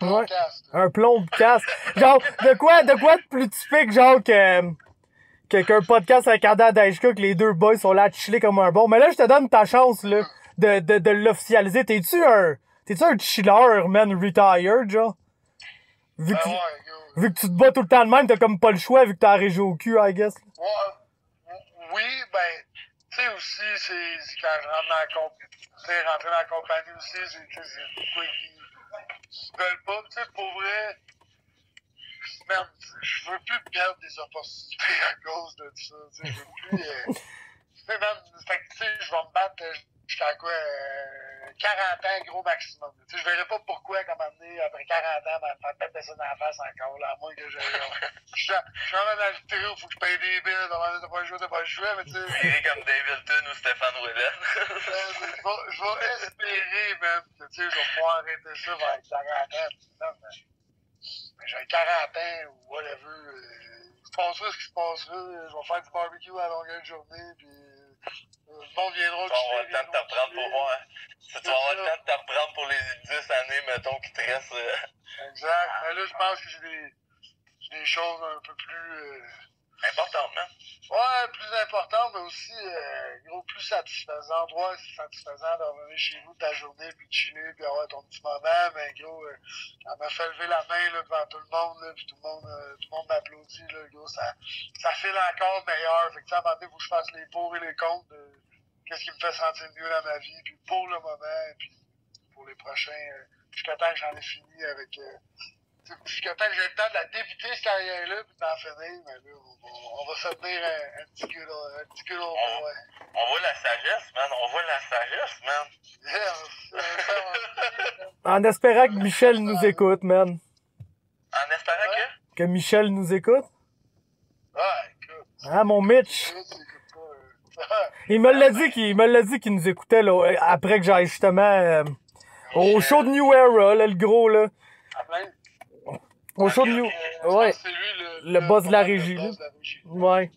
Speaker 3: podcast.
Speaker 5: Ouais, un plombcast. Genre, de quoi de plus typique, genre, qu'un podcast avec Adam Dajka, que les deux boys sont là à chiller comme un bon. Mais là, je te donne ta chance, là, de l'officialiser. T'es-tu un chiller, man, retired, genre? Vu que tu te bats tout le temps de même, t'as comme pas le choix vu que t'as régi au cul, I guess.
Speaker 3: Ouais, oui, ben, tu sais aussi, c'est quand je rentre dans la compagnie, tu sais, rentrer dans la compagnie aussi, c'est quoi qui veulent pas, tu sais, pour vrai, merde, je veux plus perdre des opportunités à cause de ça, tu sais, je veux plus, tu sais, même, fait que, tu sais, je vais me battre jusqu'à quoi, 40 ans, gros maximum. Tu sais, je verrais pas pourquoi, comme amener, après 40 ans, me faire péter ça dans la face encore, là, à moins que j'aille. Je suis vraiment dans le trou, faut que je paye des billes, t'as pas le choix, mais tu sais.
Speaker 4: Virer comme Davidson ou Stéphane Ouellet.
Speaker 3: Je vais espérer, même, que, tu sais, je vais pouvoir arrêter ça vers 40 ans, mais j'ai 40 ans, ou whatever, il se passera ce qui se passera, je vais faire du barbecue à la longueur de journée, puis le monde viendra
Speaker 4: Tu vas avoir le temps de te reprendre pour moi. Tu vas avoir le temps de te reprendre pour les 10 années, mettons, qui te restent.
Speaker 3: Exact. Mais là, je pense que j'ai des choses un peu plus...
Speaker 4: Importantes, man.
Speaker 3: Ouais, plus importantes, mais aussi, gros, plus satisfaisantes. Ouais, c'est satisfaisant de revenir chez vous de ta journée, puis de chiller, puis avoir ton petit moment. Mais gros, elle m'a fait lever la main là, devant tout le monde, là, puis tout le monde m'applaudit. Là, gros, ça file encore meilleur. Fait que, à un moment donné, il faut que je fasse les pour et les contre de qu'est-ce qui me fait sentir mieux dans ma vie, puis pour le moment, puis pour les prochains, jusqu'à temps que j'en ai fini avec jusqu'à temps que j'ai le temps de la débuter, cette carrière-là, puis d'en finir, mais là, on va se tenir un petit good old boy.
Speaker 4: On voit la sagesse, man. On voit la sagesse, man.
Speaker 5: En espérant que Michel nous écoute, man.
Speaker 4: En espérant
Speaker 5: Que Michel nous écoute.
Speaker 3: Ouais, écoute.
Speaker 5: Ah, mon Mitch. Il me l'a dit qu'il nous écoutait, là, après que j'aille justement au show de New Era, là, le gros, là. Au show de New... Ouais.
Speaker 3: C'est lui,
Speaker 5: le boss de la régie, là. Ouais.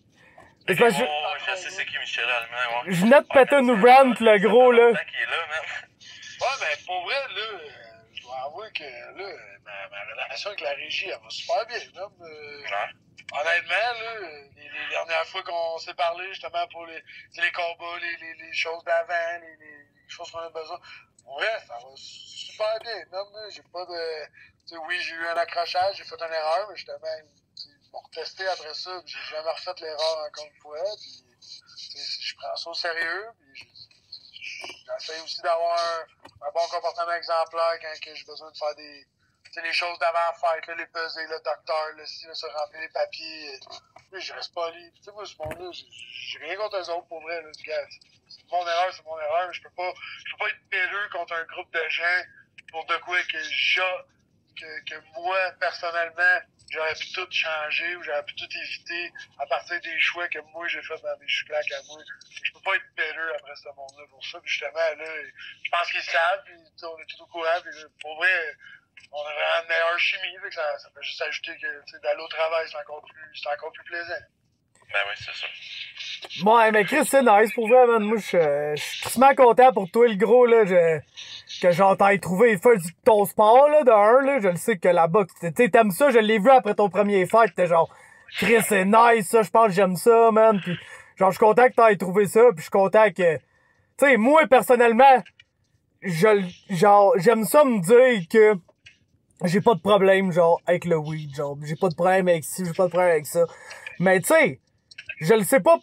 Speaker 5: C'est parce que
Speaker 4: je sais c'est qui Michel Allemand, ouais.
Speaker 5: je venais de péter une rant, le gros, là.
Speaker 4: Qui est là, man.
Speaker 3: Ouais, mais pour vrai, là, je dois avouer que, là, ma relation avec la régie, elle va super bien, même. Honnêtement, là, les dernières fois qu'on s'est parlé, justement, pour les combats, les choses d'avant, les choses qu'on a besoin, pour vrai, ça va super bien, même, là. J'ai pas de... Tu sais, oui, j'ai eu un accrochage, j'ai fait une erreur, mais justement, ils m'ont retesté après ça, puis j'ai jamais refait l'erreur encore une fois, puis je prends ça au sérieux, puis j'essaie aussi d'avoir un bon comportement exemplaire quand j'ai besoin de faire les choses d'avant-fête, les pesées, le docteur, se remplir les papiers. Je reste pas libre. Tu sais, moi, ce monde-là, j'ai rien contre eux autres, pour vrai. Là, gars, c'est mon erreur, mais je peux pas être péreux contre un groupe de gens pour de quoi que moi, personnellement, j'aurais pu tout changer ou j'aurais pu tout éviter à partir des choix que moi j'ai fait dans mes chouclacs à moi. Je peux pas être péreux après ce monde-là pour ça. Puis justement, là, je pense qu'ils savent, puis on est tout au courant. Puis pour vrai, on a vraiment une meilleure chimie. Fait que ça peut juste ajouter que d'aller au travail, c'est encore plus plaisant.
Speaker 4: Ben oui, c'est ça.
Speaker 5: Ouais, mais Chris, c'est nice pour vrai, man. Moi, je suis tristement content pour toi, le gros, là, que genre t'ailles trouvé ton sport, là, de un, là. Je le sais que la boxe, tu sais, t'aimes ça, je l'ai vu après ton premier fight, t'es genre, Chris, c'est nice, ça, je pense que j'aime ça, man. Puis, genre, je suis content que t'ailles trouvé ça, puis je suis content que, tu sais, moi, personnellement, j'aime ça me dire que j'ai pas de problème, genre, avec le weed, genre, j'ai pas de problème avec ci, j'ai pas de problème avec ça. Mais, tu sais, je le sais pas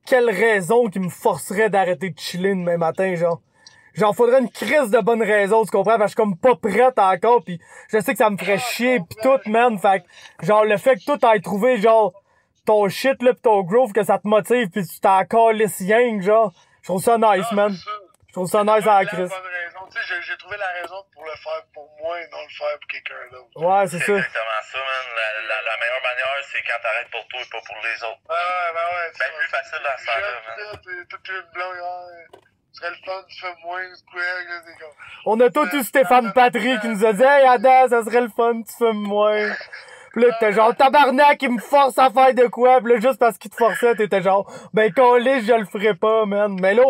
Speaker 5: quelle raison qui me forcerait d'arrêter de chiller demain matin, genre. Genre, faudrait une crise de bonne raison, tu comprends? Parce que je suis comme pas prête encore, pis je sais que ça me ferait chier pis tout, man. Fait que, genre, le fait que toi t'aies trouvé, genre, ton shit, là, pis ton groove, que ça te motive, pis tu t'es encore laissé yang, genre, je trouve ça nice, man. Je trouve ça nice à la crise.
Speaker 3: J'ai trouvé la raison pour le faire pour moi et non le faire pour quelqu'un d'autre.
Speaker 5: Ouais, c'est ça.
Speaker 4: C'est exactement ça, man. La meilleure manière, c'est quand t'arrêtes pour toi et pas pour les autres.
Speaker 3: Ouais.
Speaker 4: C'est plus facile dans ce temps-là, man.
Speaker 3: Toute une blague, ce serait le fun, tu fais moins, c'est quoi, c'est comme...
Speaker 5: On a tous eu Stéphane Patry qui nous a dit « Hey, Adam, ça serait le fun, tu fumes moins. » Pis là, t'es genre, tabarnak, il me force à faire de quoi? Pis là, juste parce qu'il te forçait, t'étais genre, ben, calisse, je le ferais pas, man. Mais là,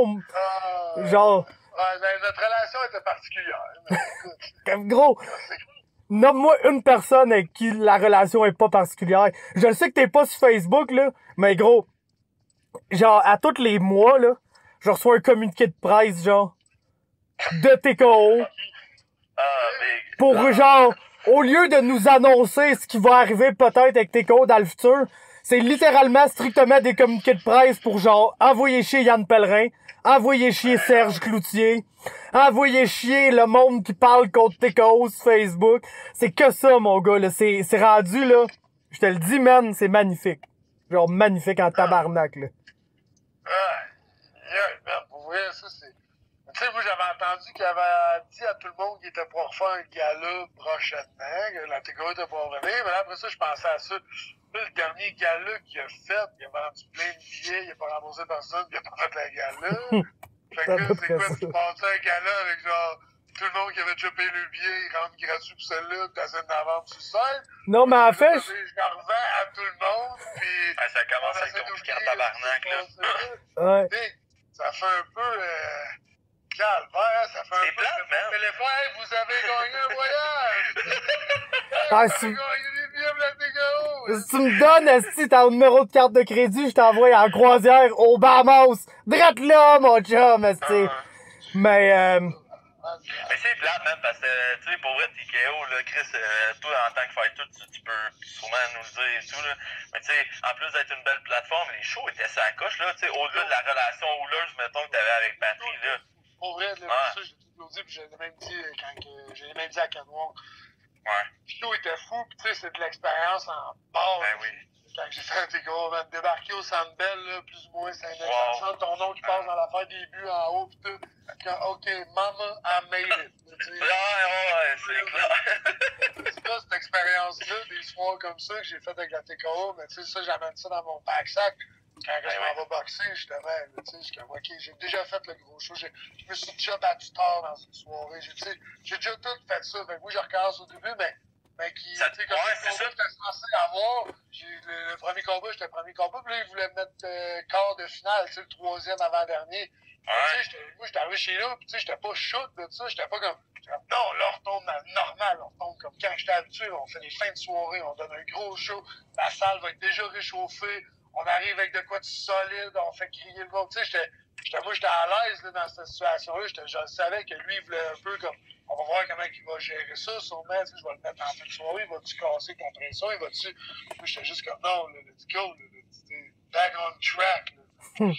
Speaker 5: genre...
Speaker 3: Ouais, notre relation était particulière.
Speaker 5: Comme gros, nomme-moi une personne avec qui la relation est pas particulière. Je le sais que t'es pas sur Facebook, là, mais gros, genre, à tous les mois, là, je reçois un communiqué de presse, genre, de TKO. Pour, genre, au lieu de nous annoncer ce qui va arriver peut-être avec TKO dans le futur, c'est littéralement strictement des communiqués de presse pour, genre, envoyer chier Yann Pellerin, envoyer chier Serge Cloutier, envoyer chier le monde qui parle contre TKO sur Facebook. C'est que ça, mon gars, là. C'est rendu, là. Je te le dis, man, c'est magnifique. Genre, magnifique en tabarnak, là.
Speaker 3: Pour vrai, ça, c'est... Tu sais, moi, j'avais entendu qu'il avait dit à tout le monde qu'il était pour refaire un gala prochainement, que la TKO était pour revenir, mais là, après ça, je pensais à ça. Là, le dernier gala qu'il a fait, il a vendu plein de billets, il a pas remboursé personne, puis il a pas fait le gala. Fait que là, c'est quoi, tu passais un gala avec genre tout le monde qui avait déjà payé le billet, il rentre gratuit pour celle-là, pis t'essaies d'en vendre sur scène.
Speaker 5: Non, mais en fait...
Speaker 3: Je leur revends à tout le monde, pis...
Speaker 4: Ça commence à être compliqué en tabarnak, là.
Speaker 5: Ouais.
Speaker 3: Ça fait un peu... calvaire, ça fait un peu...
Speaker 4: Plate, man.
Speaker 3: Téléphone, hey, vous avez gagné un voyage!
Speaker 5: Ah,
Speaker 3: vous avez gagné des billets pour la TKO!
Speaker 5: Si tu me donnes, esti, ton numéro de carte de crédit, je t'envoie en croisière au Bahamas. Drette là, mon chum, esti. Mais
Speaker 4: c'est plate, man, parce que, tu sais, pour vrai, TKO, là, Chris, toi, en tant que fighter, tu peux sûrement nous le dire et tout, là. Mais tu sais, en plus d'être une belle plateforme, les shows étaient sur la coche, là, tu sais, au-delà de la relation houleuse, mettons, que t'avais avec Patrick, là.
Speaker 3: Pour vrai, là, ça, j'ai tout applaudi, puis j'ai même dit à Canoir.
Speaker 4: Ouais.
Speaker 3: Le show était fou, sais, c'est de l'expérience en base.
Speaker 4: Ben oui.
Speaker 3: Quand j'ai fait un TKO, débarquer au Centre Bell, là, plus ou moins 5
Speaker 4: Wow.
Speaker 3: ton nom qui passe dans l'affaire des buts en haut, pis tout. OK, mama, I made it.
Speaker 4: Ouais, c'est clair.
Speaker 3: C'est ça, cette expérience-là, des soirs comme ça que j'ai fait avec la TKO, mais tu sais, ça, j'amène ça dans mon pack-sac. Quand je m'en vais boxer, justement, tu sais, je suis comme, OK, j'ai déjà fait le gros show, je me suis déjà battu tard dans une soirée, j'ai déjà tout fait ça. Fait que moi, je recommence au début, mais qui,
Speaker 4: Ça-
Speaker 3: tu sais, comme
Speaker 4: ouais,
Speaker 3: le
Speaker 4: c'est
Speaker 3: combat
Speaker 4: ça.
Speaker 3: que j'étais censé avoir, le premier combat, j'étais le premier combat, puis là, ils voulaient me mettre quart de finale, tu sais, le troisième avant-dernier. Tu sais, moi, j'étais arrivé chez là, puis tu sais, j'étais pas shoot de ça, j'étais comme, non, là, on retombe dans le normal, on retombe comme quand j'étais habitué, on fait des fins de soirée, on donne un gros show, la salle va être déjà réchauffée, on arrive avec de quoi de solide, on fait crier le monde, tu sais, moi, j'étais à l'aise là, dans cette situation-là, je savais que lui, il voulait un peu comme, on va voir comment il va gérer ça, sûrement, tu sais, je vais le mettre en fin de soirée, il va-tu casser contre ça, il va-tu, moi, j'étais juste comme, non, let's go, back on track, là.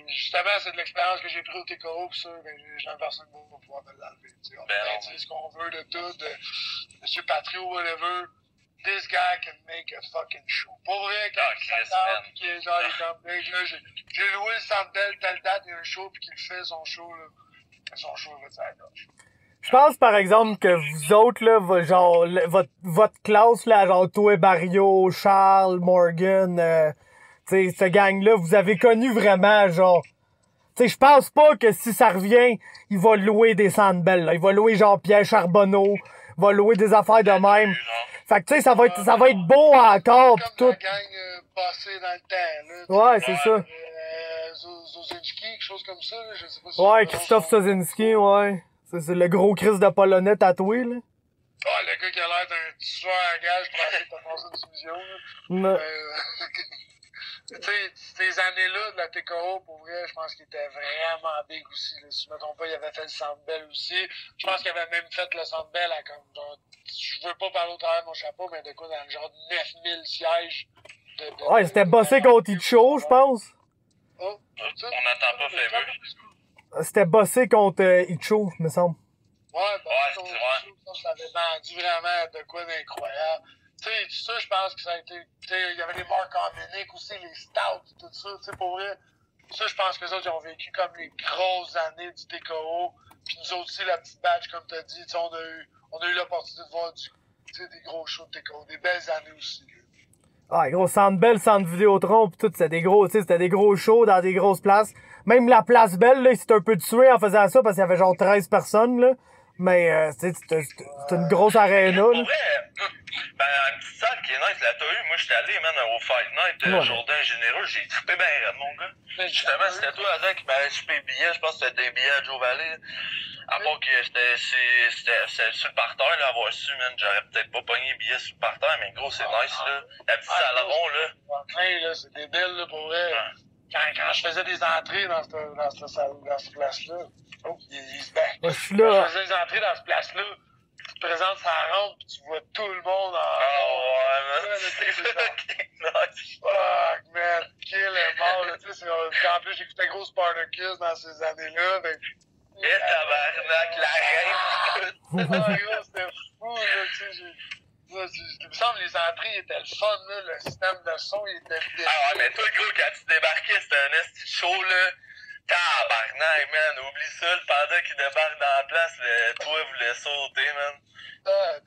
Speaker 3: Justement, c'est de l'expérience que j'ai pris au TKO, pis ça, ben, j'ai un personne qui va pouvoir me l'enlever. On peut dire ce qu'on veut de tout, de M. Patrio, whatever. This guy can make a fucking show. Pour vrai, quand il s'attend, pis qu'il est genre, il est comme, là, j'ai loué le Centre Bell, telle date, il y a un show, pis qu'il fait son show, là. Son show, il va être à la gauche.
Speaker 5: Je pense, par exemple, que vous autres, là, genre, votre classe, là, genre, toi, Barrio, Charles, Morgan, tu sais, ce gang-là, vous avez connu vraiment, genre... Tu sais, je pense pas que si ça revient, il va louer des Centre Bell, là. Il va louer, genre, Pierre Charbonneau, il va louer des affaires de même. Fait que, tu sais, ça va être beau encore, pis tout.
Speaker 3: Comme la gang passée dans le temps, là.
Speaker 5: Ouais, c'est ça.
Speaker 3: Zozinski, quelque chose comme ça, là, je sais pas si...
Speaker 5: Ouais, Christophe Sozinski, ouais. C'est le gros Chris de Polonais tatoué, là.
Speaker 3: Ah, le gars qui a l'air d'un tueur à gage pour essayer de te passer une soumission, là.
Speaker 5: Non.
Speaker 3: Tu sais, ces années-là de la TKO, pour vrai, je pense qu'il était vraiment big aussi. Là. Si je me trompe pas, il avait fait le Centre Bell aussi. Je pense qu'il avait même fait le Centre Bell à comme genre, je veux pas parler au travers de mon chapeau, mais de quoi, dans le genre 9000 sièges.
Speaker 5: Ouais, c'était bossé contre Itcho, je pense.
Speaker 3: Oh,
Speaker 4: On n'entend pas Fébus.
Speaker 5: C'était bossé contre Itcho, me semble.
Speaker 3: Ouais,
Speaker 4: c'est vrai.
Speaker 3: ça avait vendu vraiment de quoi d'incroyable. Tu sais, ça, je pense que ça a été. Tu sais, il y avait les marques en Munich aussi, les stouts, tout ça. Tu sais, pour vrai, ça, je pense que les autres, ils ont vécu comme les grosses années du TKO. Puis nous autres aussi, la petite batch, comme tu as dit, tu sais, on a eu l'opportunité de voir des gros shows de TKO, des belles années aussi.
Speaker 5: Ah, gros, Centre Bell, Centre Vidéotron, pis tout, c'était des gros shows dans des grosses places. Même la Place Belle, là, c'était un peu tué en faisant ça parce qu'il y avait genre 13 personnes, là. Mais, c'était une grosse aréna, là.
Speaker 4: Ben, une petite salle qui est nice, là, t'as eu, moi, j'étais allé, man, au Fight Night,
Speaker 5: Ouais.
Speaker 4: Jourdain Généreux, j'ai trippé ben raide, mon gars. Justement, c'était toi, Adam, qui m'avait chopé les billets, je pense que c'était des billets à Joe Valley. À part que c'était sur le parterre, là, avoir su, man, j'aurais peut-être pas pogné les billets sur le parterre, mais gros, c'est nice, là. La petite salle rond, là.
Speaker 3: Ouais, là, c'est débile, là, pour vrai. Quand je faisais des entrées dans cette place-là, oh, il se bat.
Speaker 5: Moi, je suis
Speaker 3: Quand
Speaker 5: là.
Speaker 3: je faisais des entrées dans cette place-là, tu te présentes sa rampe, puis tu vois tout le monde en
Speaker 4: ouais, man,
Speaker 3: c'est
Speaker 4: fucking nice.
Speaker 3: Fuck, man, kill est mort, là, tu sais, en plus, j'écoutais gros Spartacus dans ces années-là, ben...
Speaker 4: Et tabarnak, la reine.
Speaker 3: Ah, gros, c'était fou, là, tu sais, il me semble que les entrées étaient le fun, là, le système de son, il était...
Speaker 4: Ah ouais, mais toi, gros, quand tu débarquais, c'était un esti de show, là. Tabarnak, man, oublie ça, le panda qui débarque dans la place, le toit voulait sauter, man.
Speaker 3: Ouais,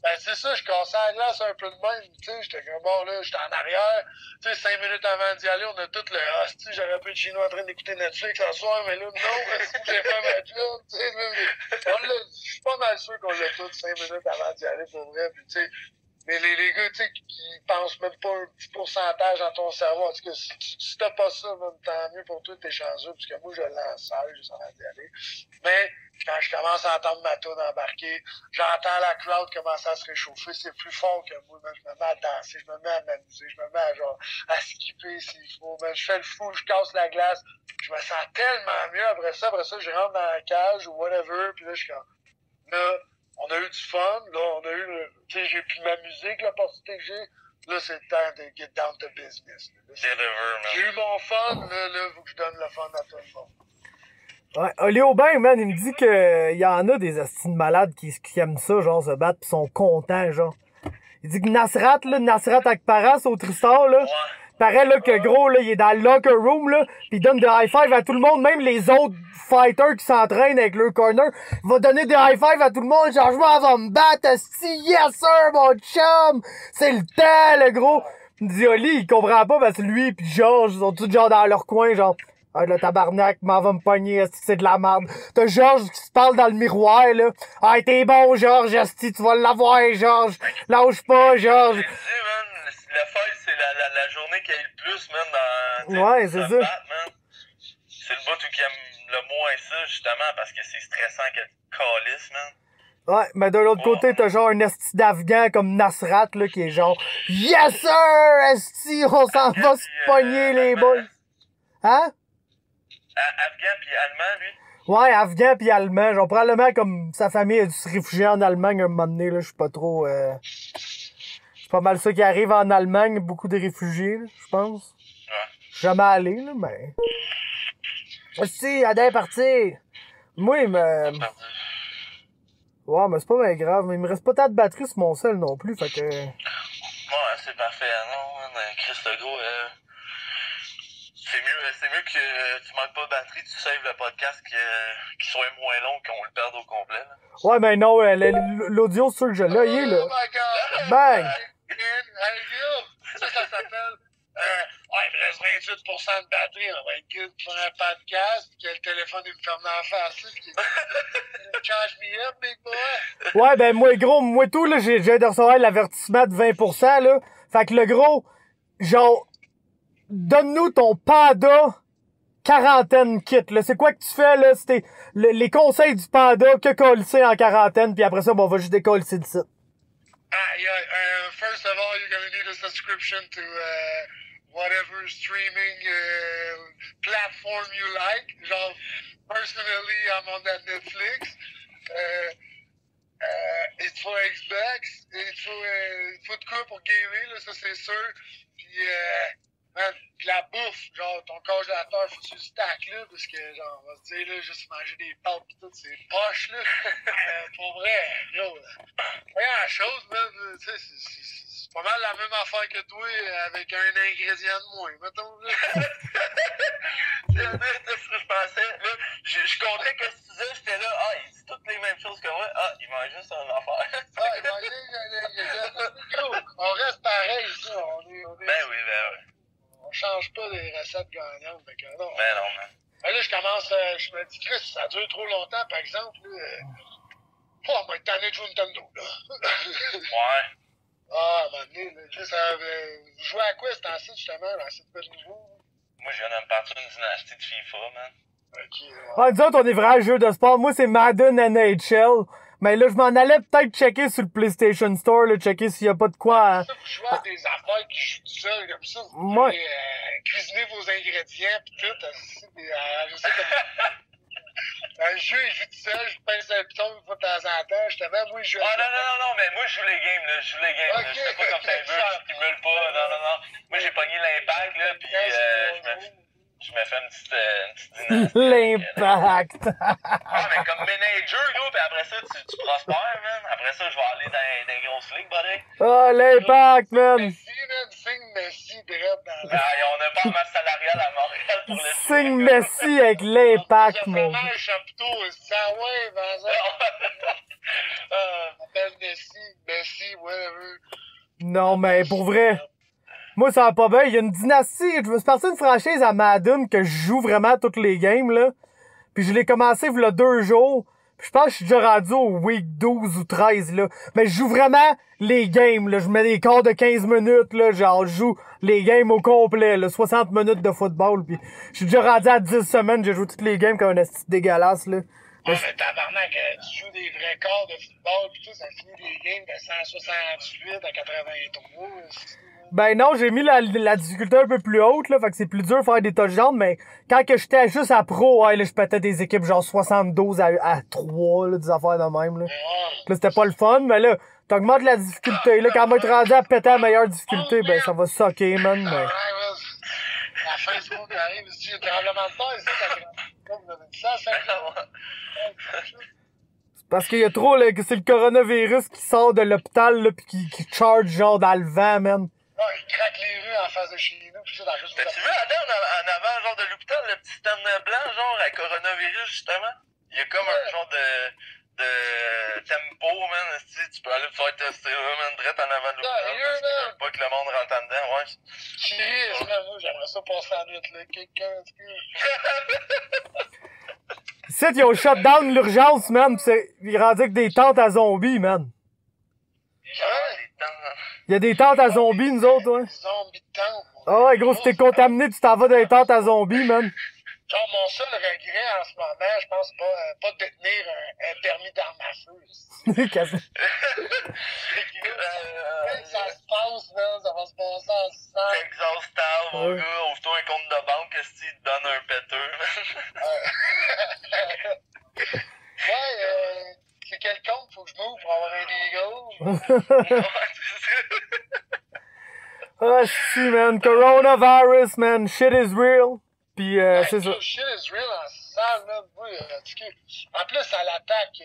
Speaker 3: ben, c'est ça, je cassais la glace un peu de même, tu sais, j'étais comme, bon, là, j'étais en arrière, tu sais, 5 minutes avant d'y aller, on a tout le, tu sais, j'aurais pu être chez nous en train d'écouter Netflix ce soir, mais là, non, j'ai fait ma job, tu sais, je suis pas mal sûr qu'on l'a tout 5 minutes avant d'y aller, pour vrai, puis tu sais, mais les gars, tu sais, qui pensent même pas un petit pourcentage dans ton cerveau, en tout cas, si t'as pas ça, même, tant mieux pour toi, t'es chanceux, parce que moi, je lance ça, je s'en d'y aller. Mais, quand je commence à entendre ma toune embarquer, j'entends la crowd commencer à se réchauffer, c'est plus fort que moi, man. Je me mets à danser, je me mets à m'amuser, je me mets à genre, à skipper s'il faut, man. Je fais le fou, je casse la glace, je me sens tellement mieux après ça, je rentre dans la cage ou whatever, puis là, je suis comme, là, on a eu du fun, là, on a eu, tu sais, j'ai pu m'amuser, l'opportunité que j'ai. Là, c'est le temps de get down to business. Là,
Speaker 4: Deliver, man.
Speaker 3: j'ai eu mon fun, là, faut que je donne le fun à tout le monde.
Speaker 5: Ouais, Oli Aubin, man, il me dit que y en a des astis de malades qui aiment ça, genre, se battre pis sont contents, genre. Il dit que Nasrat Akparas au Tristar, là, paraît, là, que gros, là, il est dans le locker room, là, pis il donne des high five à tout le monde, même les autres fighters qui s'entraînent avec leur corner. Il va donner des high five à tout le monde, genre, je vais me battre, asti, yes sir, mon chum! C'est le temps, le gros! Il dit, Oli, il comprend pas parce que lui pis Georges, ils sont tous genre dans leur coin, genre, ah, le tabarnak, m'en va me pogner, asti, c'est de la merde. T'as Georges qui se parle dans le miroir, là. Ah, t'es bon, Georges, asti, tu vas l'avoir, Georges. Lâche pas, Georges.
Speaker 4: J'ai dit, man, le fight, c'est la journée qu'il y a eu le plus, man, dans...
Speaker 5: Ouais, c'est ça.
Speaker 4: C'est le bout qui aime le moins ça, justement, parce que c'est stressant que calice, man.
Speaker 5: Ouais, mais de l'autre côté, t'as genre un esti d'Afghan comme Nasrat, là, qui est genre, yes sir, esti, on s'en va se pogner, les boys. Hein?
Speaker 4: Afghan pis allemand, lui.
Speaker 5: Ouais, Afghan pis Allemand. Genre, probablement comme sa famille a dû se réfugier en Allemagne un moment donné, là, je suis pas trop, c'est pas mal ça qui arrive en Allemagne, beaucoup de réfugiés, là, je pense.
Speaker 4: Ouais.
Speaker 5: Je suis jamais allé, là, mais... Esti, Adin est parti. Moi, il me... Ouais, mais c'est pas bien grave, mais il me reste pas tant de batterie sur mon sel non plus, fait que...
Speaker 4: Ouais, c'est parfait. Non, man, Chris Legault, c'est mieux que tu manques pas de batterie, tu saves le podcast qu'il soit moins long qu'on le perde au complet. Là.
Speaker 5: Ouais, mais non, l'audio, c'est sûr que je l'ai, il est là.
Speaker 3: Oh my god!
Speaker 5: Bang!
Speaker 3: Hey, yo! Ça s'appelle... ouais, il me reste 28% de batterie. On va être good pour un podcast. Puis que le téléphone, il me ferme en face. Là, puis charge me up, big boy.
Speaker 5: Ouais, ben moi, gros, moi tout, là, j'ai de recevoir l'avertissement de 20%, là. Fait que le gros, genre, donne-nous ton Panda quarantaine kit, là. C'est quoi que tu fais, là? C'était les conseils du Panda, que coller en quarantaine, puis après ça, bon, on va juste décoller de site.
Speaker 3: Yeah, first of all, you're gonna need a subscription to whatever streaming platform you like. Genre, personally, I'm on that Netflix. Il faut Xbox, il faut de quoi pour gamer, là, ça c'est sûr. Puis, man, la bouffe, genre, ton congélateur, faut que tu le stack, là, parce que, genre, on va se dire, là, juste manger des pâtes pis tout, c'est poche, là. Pour vrai, yo, rien la chose, man, tu sais, c'est pas mal la même affaire que toi, avec un ingrédient de moins, mettons, là.
Speaker 4: C'est ce que je pensais, là, je comptais que tu disais, j'étais là, il dit toutes les mêmes choses que moi, il mange juste un affaire.
Speaker 3: Il mange un ingrédient, on reste pareil, ici, on est...
Speaker 4: Ben oui.
Speaker 3: On change pas les recettes gagnantes, fait que non.
Speaker 4: Ben non, man.
Speaker 3: Ben là, je me dis, Chris, ça dure trop longtemps, par exemple, là. On va être tanné de jouer Nintendo, là.
Speaker 4: Ouais.
Speaker 3: Ah, à un moment donné, là, vous jouez à quoi, ce temps-ci, justement, dans cette de nouveau?
Speaker 4: Moi, je viens de me partir d'une dynastie de FIFA, man.
Speaker 3: Ok,
Speaker 5: Ouais, nous autres, on est vrais jeux de sport. Moi, c'est Madden NHL. Mais là, je m'en allais peut-être checker sur le PlayStation Store, là, checker s'il y a pas de quoi...
Speaker 3: Ça, vous jouez à des affaires qui jouent tout seul, comme ça. Vous
Speaker 5: Ouais.
Speaker 3: pouvez cuisiner vos ingrédients, pis tout. Je sais que... Un jeu, il joue tout seul, je pince un piton une fois de temps en temps. Justement, moi, je joue...
Speaker 4: Non, mais moi, je joue les games, là. Je joue les games, là. Je fais pas comme ça, je stimule pas. Non. Moi, j'ai pogné l'impact, là, pis je me fais une petite dynastie.
Speaker 5: L'impact!
Speaker 4: Ah, mais comme manager, là, pis après ça, tu prospères, man. Après ça, je vais aller dans les grosses ligues, buddy.
Speaker 5: Ah, l'impact, man!
Speaker 3: Messi, man, signe Messi, direct dans la...
Speaker 4: On a pas de masse salariale à Montréal pour le
Speaker 5: Signe Messi avec l'impact, mon
Speaker 3: Vraiment un chapiteau, ça, ouais, Vincent. On appelle Messi, whatever.
Speaker 5: Non, mais pour vrai... Moi, ça va pas bien. Il y a une dynastie. Je me suis parti d'une franchise à Madden que je joue vraiment toutes les games, là. Puis je l'ai commencé il y a 2 jours. Puis je pense que je suis déjà rendu au week 12 ou 13, là. Mais je joue vraiment les games, là. Je mets des quarts de 15 minutes, là. Genre, je joue les games au complet, là. 60 minutes de football. Puis je suis déjà rendu à 10 semaines. J'ai joué toutes les games comme un esti dégueulasse, là.
Speaker 3: Ouais, mais tabarnak, tu joues des vrais corps de football pis tout, ça finit des games de 168 à 83.
Speaker 5: Ben non, j'ai mis la difficulté un peu plus haute, là, fait que c'est plus dur de faire des touchdowns, mais quand que j'étais juste à pro, ouais, là, je pétais des équipes genre 72 à 3, là, des affaires de même, là. Là, c'était pas le fun, mais là, t'augmentes la difficulté, là, quand on va être rendu à péter la meilleure difficulté, ben ça va sucker, man, mais...
Speaker 3: La fin du monde arrive, si j'ai le tremblement de terre, ici, Pourquoi vous avez dit ça à 5
Speaker 5: Parce qu'il y a trop, c'est le coronavirus qui sort de l'hôpital, là, pis qui charge genre dans le vent, man.
Speaker 3: Non, ils craquent les rues en face de chez nous, pis ça, dans juste.
Speaker 4: T'as-tu vu, Adam, en avant, genre de l'hôpital, le petit stand blanc, genre, à coronavirus, justement? Il y a comme un genre de tempo, man. Tu peux aller te faire tester, là, man, direct en avant de l'hôpital.
Speaker 3: Sérieux, man?
Speaker 4: Pas que le monde rentre en dedans, ouais.
Speaker 3: Chérie, moi, j'aimerais ça passer la nuit, là. Quelqu'un, est-ce que.
Speaker 5: Ici, ils ont shut down l'urgence, man, pis ils rendaient avec des tentes à zombies, man. Il y a des tentes à zombies, nous autres, ouais.
Speaker 3: Zombies de tente.
Speaker 5: Ah ouais, gros, si t'es contaminé, tu t'en vas dans les tentes à zombies, man.
Speaker 3: Genre, mon seul regret en ce moment, je pense pas de détenir un permis d'arme à feu.
Speaker 5: Qu'est-ce-
Speaker 3: Ça se passe, là, ça va se passer en sang.
Speaker 4: Texas style, mon
Speaker 5: Ouais.
Speaker 4: gars, ouvre-toi un compte de banque, est-ce qu'il te donne un péteux,
Speaker 3: Ouais, c'est quel compte faut que je m'ouvre pour avoir un legal?
Speaker 5: Ah, si, man. Coronavirus, man. Shit is real. Pis, c'est ça.
Speaker 3: Shit is real en salle, là. Oui, en plus, à l'attaque,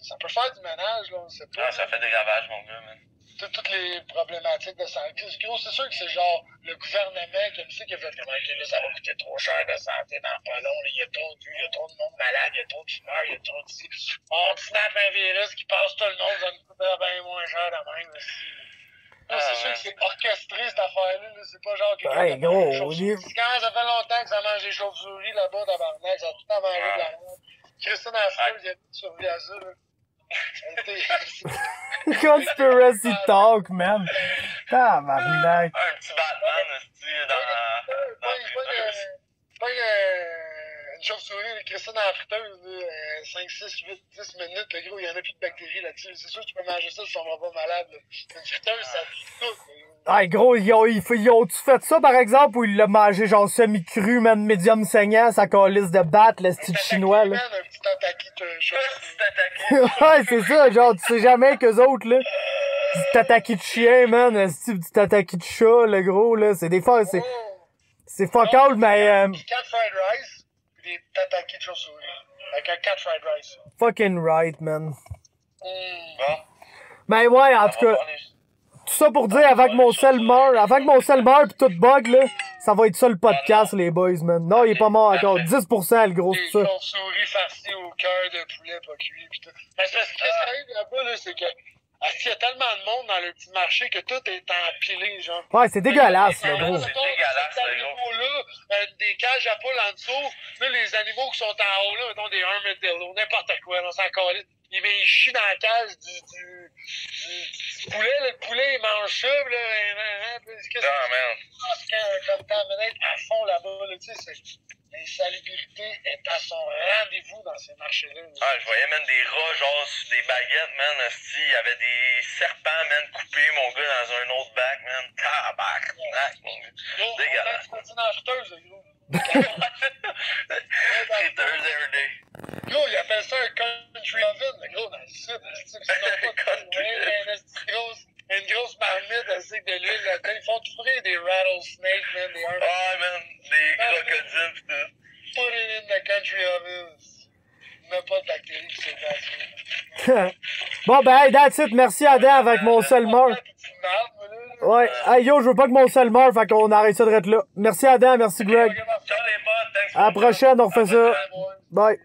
Speaker 3: ça peut faire du ménage, là, on sait pas.
Speaker 4: Ah, ça fait des ravages, mon gars, man.
Speaker 3: Toutes les problématiques de santé. Gros, c'est sûr que c'est genre le gouvernement qui a fait comment là, ça va coûter trop cher de santé dans pas long. Là. Il y a trop de vues, il y a trop de monde malade, il y a trop de fumeurs, il y a trop de... On snap un virus qui passe tout le monde, ça nous coûterait bien moins cher de même. Là, c'est sûr que c'est orchestré cette affaire-là. Là. C'est pas genre que.
Speaker 5: Hey, gros,
Speaker 3: Quand ça fait longtemps que ça mange des chauves-souris là-bas, tabarnak, ça a tout à manger de la merde. Christine Afrique, il a tout survécu à ça. Là.
Speaker 5: Conspiracy talk, man. Tabarnak.
Speaker 4: Un petit Batman, est-ce dans
Speaker 3: Pas une chauve-souris, Christine en friteuse, 5, 6, 8, 10 minutes, le gros, il y en a plus de bactéries là-dessus. C'est sûr que tu peux manger ça si on va pas malade. Là. Une friteuse, ça tue tout.
Speaker 5: Hey, gros, ils ont-tu fait ça, par exemple, ou il l'a mangé genre semi-cru, man, médium saignant, sa calice de batte, le style chinois, là?
Speaker 3: Un petit tataki de chauve-souris.
Speaker 5: Ouais, c'est ça, genre, tu sais jamais qu'eux autres, là. Du tataki de chien, man, un style du tataki de chat, le gros, là. C'est des fois, c'est fuck all, mais,
Speaker 3: 4 fried rice, puis des tataki de chauve-souris. Avec un 4 fried rice.
Speaker 5: fucking right, man.
Speaker 4: Bon,
Speaker 5: Mais ouais, en tout cas, tout ça pour dire, avant que mon sel meure pis tout bug, là, ça va être ça le podcast, les boys, man. Non, il est pas mort encore. 10%, le gros,
Speaker 3: Des
Speaker 5: c'est ça.
Speaker 3: chauves-souris farcies au cœur de poulet pas cuit pis tout. Mais c'est parce que ce qui arrive là-bas, là, c'est que, il y a tellement de monde dans le petit marché que tout est empilé, genre.
Speaker 5: Ouais, c'est dégueulasse, là, gros.
Speaker 4: C'est dégueulasse,
Speaker 3: ces
Speaker 4: là, gros.
Speaker 3: animaux-là, des cages à poules en dessous, là, les animaux qui sont en haut, là, mettons des armadillos, n'importe quoi, on s'en calisse. Ils chient dans la cage du poulet, là, le poulet, il mange ça, là, qu'est-ce que c'est? Comme contaminate à fond là-bas, là, tu sais, l'insalubrité est à son rendez-vous dans ces marchés-là.
Speaker 4: Ah, je voyais même des rats, genre, sur des baguettes, man, hostie. Il y avait des serpents, man, coupés, mon gars, dans un autre bac, man. Tabac, mon gars. Dégueulasse.
Speaker 3: C'est dans la friteuse, là, gros.
Speaker 4: Fritters every day.
Speaker 3: Gros, il appelle ça un country oven, le gros, dans le sud. Une grosse marmite avec de l'huile là-dedans. Ils font tout frire des rattlesnakes, man, des armadillos.
Speaker 4: Ah, man, des crocodiles pis tout.
Speaker 3: Put it in the country oven. Il n'y a pas de bactéries qui s'est passé.
Speaker 5: Bon, ben, hey, that's it. Merci, Adam, avec mon sel meurt. Ouais. Hey, yo, je veux pas que mon sel meure, fait qu'on arrête ça de être là. Merci, Adam. Merci, Greg.
Speaker 4: Ciao, les potes. Thanks
Speaker 5: À la prochaine, on refait ça. Bye.